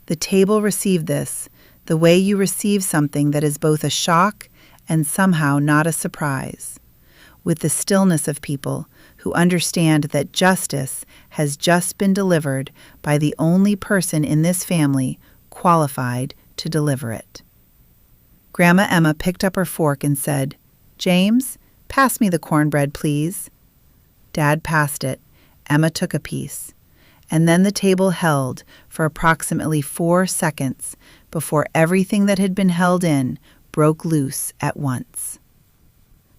Speaker 1: The table received this the way you receive something that is both a shock and somehow not a surprise, with the stillness of people who understand that justice has just been delivered by the only person in this family qualified to deliver it. Grandma Emma picked up her fork and said, "James, pass me the cornbread, please." Dad passed it. Emma took a piece. And then the table held for approximately 4 seconds before everything that had been held in broke loose at once.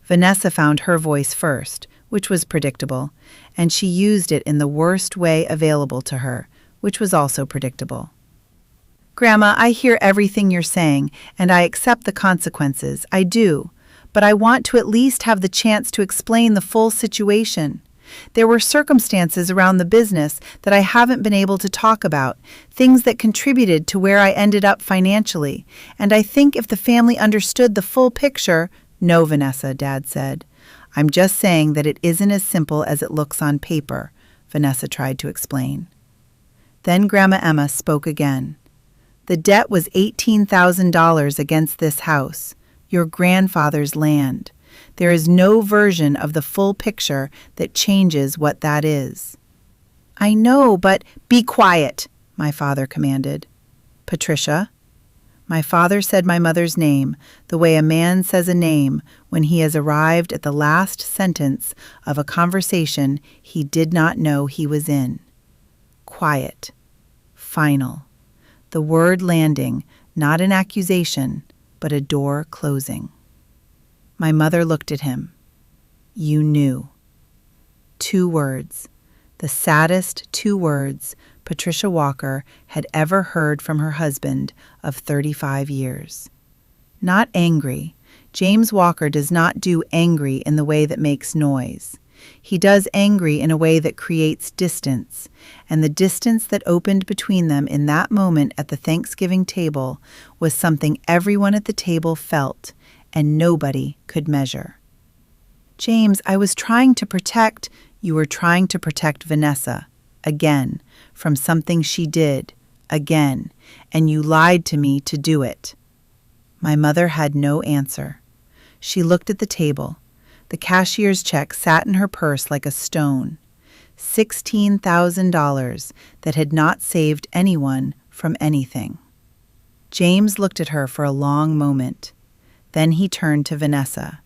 Speaker 1: Vanessa found her voice first, which was predictable, and she used it in the worst way available to her, which was also predictable. "Grandma, I hear everything you're saying, and I accept the consequences. I do. But I want to at least have the chance to explain the full situation. There were circumstances around the business that I haven't been able to talk about, things that contributed to where I ended up financially, and I think if the family understood the full picture—" "No, Vanessa," Dad said. "I'm just saying that it isn't as simple as it looks on paper," Vanessa tried to explain. Then Grandma Emma spoke again. "The debt was $18,000 against this house, your grandfather's land. There is no version of the full picture that changes what that is." "I know, but—" "Be quiet," my father commanded. "Patricia?" My father said my mother's name the way a man says a name when he has arrived at the last sentence of a conversation he did not know he was in. Quiet. Final. The word landing, not an accusation, but a door closing. My mother looked at him. "You knew." 2 words. The saddest 2 words Patricia Walker had ever heard from her husband of 35 years. Not angry. James Walker does not do angry in the way that makes noise. He does angry in a way that creates distance, and the distance that opened between them in that moment at the Thanksgiving table was something everyone at the table felt, and nobody could measure. "James, I was trying to protect—" You were trying to protect Vanessa, again, from something she did, again, and you lied to me to do it." My mother had no answer. She looked at the table. The cashier's check sat in her purse like a stone. $16,000 that had not saved anyone from anything. James looked at her for a long moment. Then he turned to Vanessa.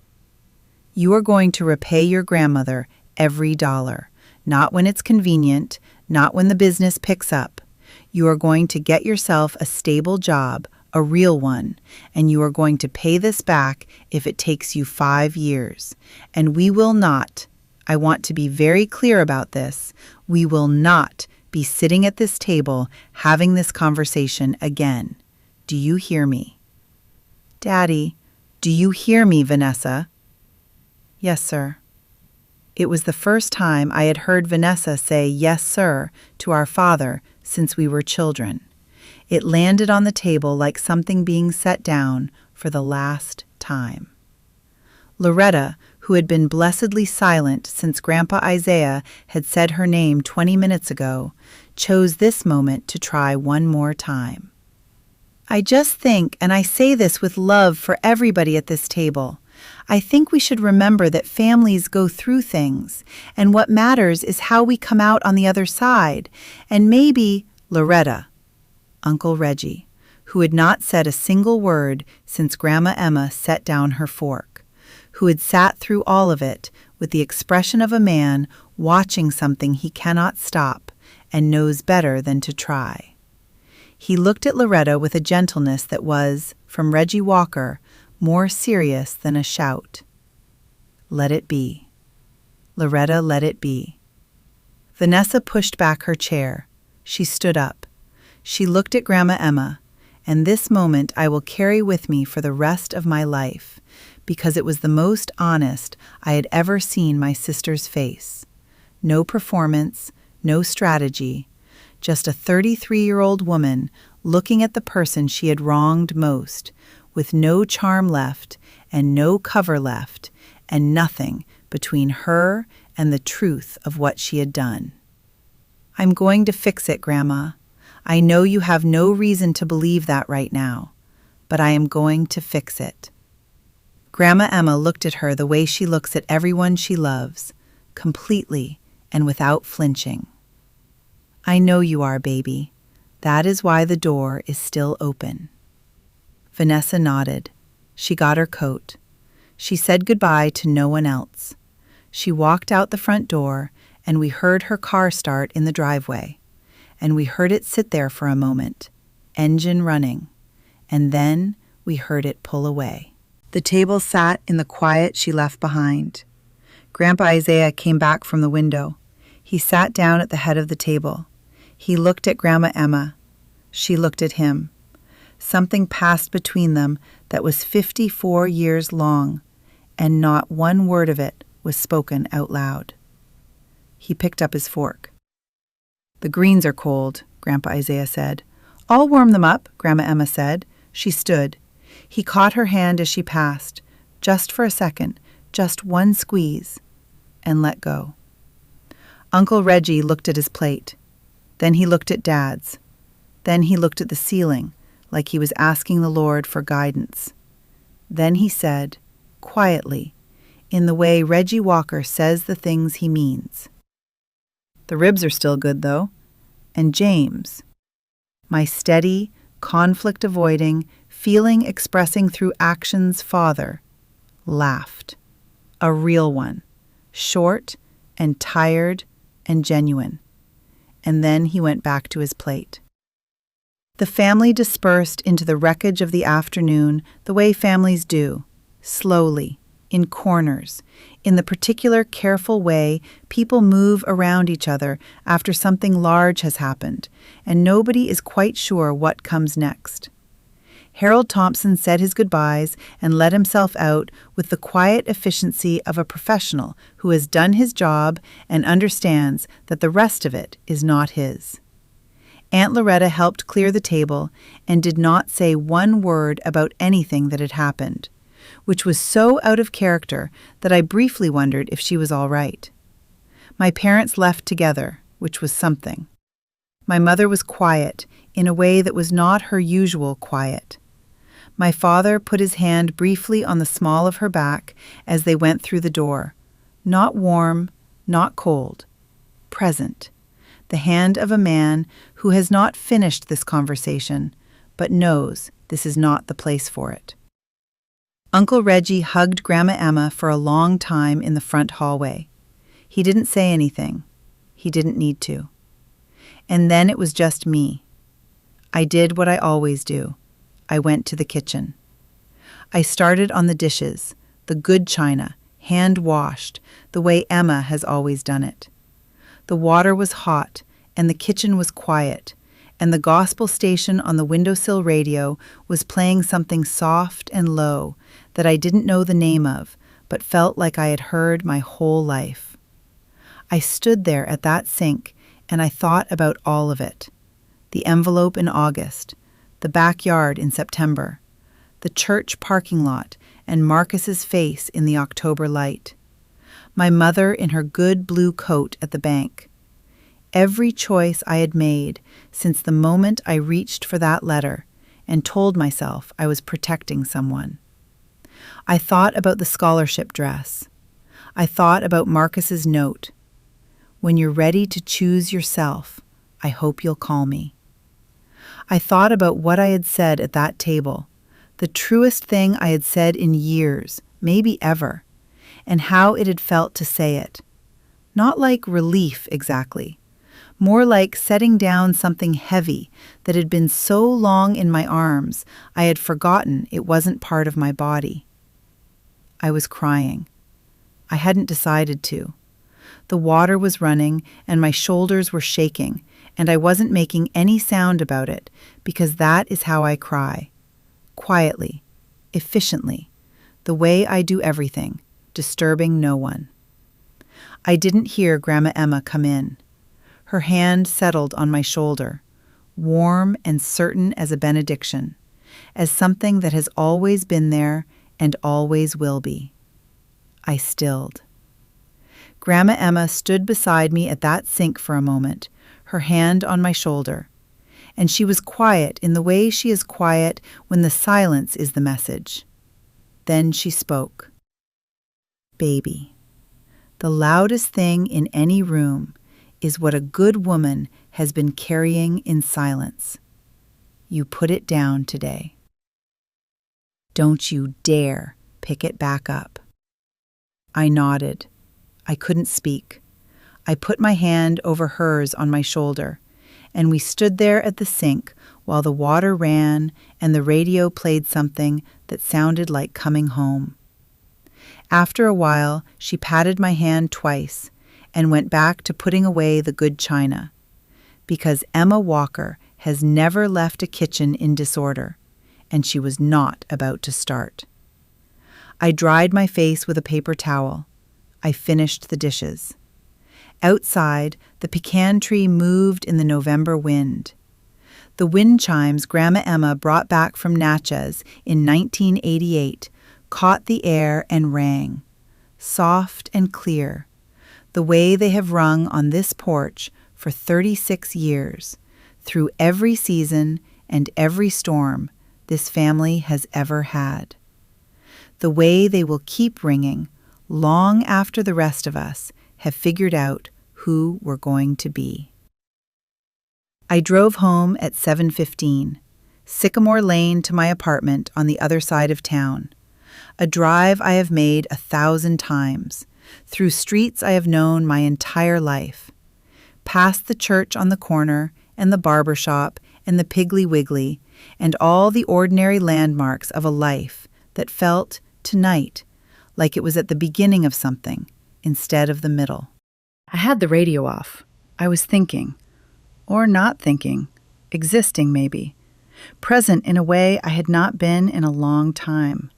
Speaker 1: "You are going to repay your grandmother every dollar, not when it's convenient, not when the business picks up. You are going to get yourself a stable job, a real one, and you are going to pay this back if it takes you 5 years. And we will not, I want to be very clear about this, we will not be sitting at this table having this conversation again. Do you hear me?" "Daddy, do you hear me, Vanessa?" "Yes, sir." It was the first time I had heard Vanessa say "yes, sir" to our father since we were children. It landed on the table like something being set down for the last time. Loretta, who had been blessedly silent since Grandpa Isaiah had said her name 20 minutes ago, chose this moment to try one more time. "I just think, and I say this with love for everybody at this table, I think we should remember that families go through things, and what matters is how we come out on the other side, and maybe Loretta," Uncle Reggie, who had not said a single word since Grandma Emma set down her fork, who had sat through all of it with the expression of a man watching something he cannot stop and knows better than to try. He looked at Loretta with a gentleness that was, from Reggie Walker, more serious than a shout. "Let it be. Loretta, let it be." Vanessa pushed back her chair. She stood up. She looked at Grandma Emma, and this moment I will carry with me for the rest of my life, because it was the most honest I had ever seen my sister's face. No performance, no strategy, just a 33-year-old woman looking at the person she had wronged most, with no charm left and no cover left, and nothing between her and the truth of what she had done. "I'm going to fix it, Grandma. I know you have no reason to believe that right now, but I am going to fix it." Grandma Emma looked at her the way she looks at everyone she loves, completely and without flinching. "I know you are, baby. That is why the door is still open." Vanessa nodded. She got her coat. She said goodbye to no one else. She walked out the front door, and we heard her car start in the driveway, and we heard it sit there for a moment, engine running, and then we heard it pull away. The table sat in the quiet she left behind. Grandpa Isaiah came back from the window. He sat down at the head of the table. He looked at Grandma Emma. She looked at him. Something passed between them that was 54 years long, and not one word of it was spoken out loud. He picked up his fork. "The greens are cold," Grandpa Isaiah said. "I'll warm them up," Grandma Emma said. She stood. He caught her hand as she passed, just for a second, just one squeeze, and let go. Uncle Reggie looked at his plate. Then he looked at Dad's. Then he looked at the ceiling, like he was asking the Lord for guidance. Then he said, quietly, in the way Reggie Walker says the things he means, "The ribs are still good, though. And James," my steady, conflict-avoiding, feeling-expressing through actions father, laughed. A real one, short and tired and genuine. And then he went back to his plate. The family dispersed into the wreckage of the afternoon the way families do, slowly, in corners, in the particular careful way people move around each other after something large has happened, and nobody is quite sure what comes next. Harold Thompson said his goodbyes and let himself out with the quiet efficiency of a professional who has done his job and understands that the rest of it is not his. Aunt Loretta helped clear the table and did not say one word about anything that had happened, which was so out of character that I briefly wondered if she was all right. My parents left together, which was something. My mother was quiet in a way that was not her usual quiet. My father put his hand briefly on the small of her back as they went through the door. Not warm, not cold. Present. The hand of a man who has not finished this conversation, but knows this is not the place for it. Uncle Reggie hugged Grandma Emma for a long time in the front hallway. He didn't say anything. He didn't need to. And then it was just me. I did what I always do. I went to the kitchen. I started on the dishes, the good china, hand-washed, the way Emma has always done it. The water was hot, and the kitchen was quiet, and the gospel station on the windowsill radio was playing something soft and low that I didn't know the name of, but felt like I had heard my whole life. I stood there at that sink, and I thought about all of it. The envelope in August, the backyard in September, the church parking lot, and Marcus's face in the October light. My mother in her good blue coat at the bank. Every choice I had made since the moment I reached for that letter and told myself I was protecting someone. I thought about the scholarship dress. I thought about Marcus's note. When you're ready to choose yourself, I hope you'll call me. I thought about what I had said at that table, the truest thing I had said in years, maybe ever, and how it had felt to say it. Not like relief exactly, more like setting down something heavy that had been so long in my arms I had forgotten it wasn't part of my body. I was crying. I hadn't decided to. The water was running and my shoulders were shaking, and I wasn't making any sound about it because that is how I cry. Quietly, efficiently, the way I do everything, disturbing no one. I didn't hear Grandma Emma come in. Her hand settled on my shoulder, warm and certain as a benediction, as something that has always been there and always will be. I stilled. Grandma Emma stood beside me at that sink for a moment, her hand on my shoulder, and she was quiet in the way she is quiet when the silence is the message. Then she spoke. Baby, the loudest thing in any room is what a good woman has been carrying in silence. You put it down today. Don't you dare pick it back up. I nodded. I couldn't speak. I put my hand over hers on my shoulder, and we stood there at the sink while the water ran and the radio played something that sounded like coming home. After a while, she patted my hand twice and went back to putting away the good china, because Emma Walker has never left a kitchen in disorder, and she was not about to start. I dried my face with a paper towel. I finished the dishes. Outside, the pecan tree moved in the November wind. The wind chimes Grandma Emma brought back from Natchez in 1988 caught the air and rang, soft and clear, the way they have rung on this porch for 36 years, through every season and every storm this family has ever had. The way they will keep ringing long after the rest of us have figured out who we're going to be. I drove home at 7:15, Sycamore Lane to my apartment on the other side of town, a drive I have made 1,000 times, through streets I have known my entire life, past the church on the corner and the barber shop and the Piggly Wiggly and all the ordinary landmarks of a life that felt, tonight, like it was at the beginning of something instead of the middle. I had the radio off. I was thinking, or not thinking, existing maybe, present in a way I had not been in a long time.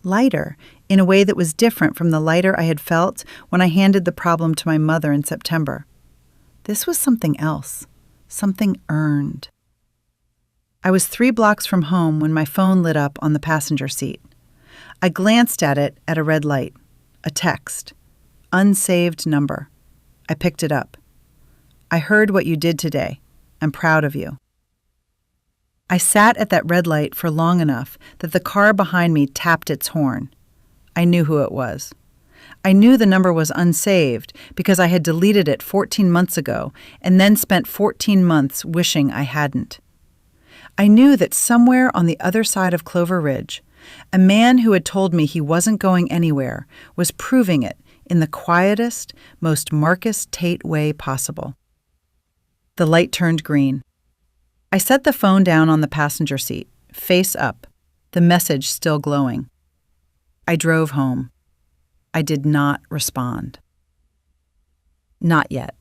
Speaker 1: Lighter, in a way that was different from the lighter I had felt when I handed the problem to my mother in September. This was something else, something earned. I was 3 blocks from home when my phone lit up on the passenger seat. I glanced at it at a red light, a text, unsaved number. I picked it up. I heard what you did today. I'm proud of you. I sat at that red light for long enough that the car behind me tapped its horn. I knew who it was. I knew the number was unsaved because I had deleted it 14 months ago and then spent 14 months wishing I hadn't. I knew that somewhere on the other side of Clover Ridge, a man who had told me he wasn't going anywhere was proving it in the quietest, most Marcus Tate way possible. The light turned green. I set the phone down on the passenger seat, face up, the message still glowing. I drove home. I did not respond. Not yet.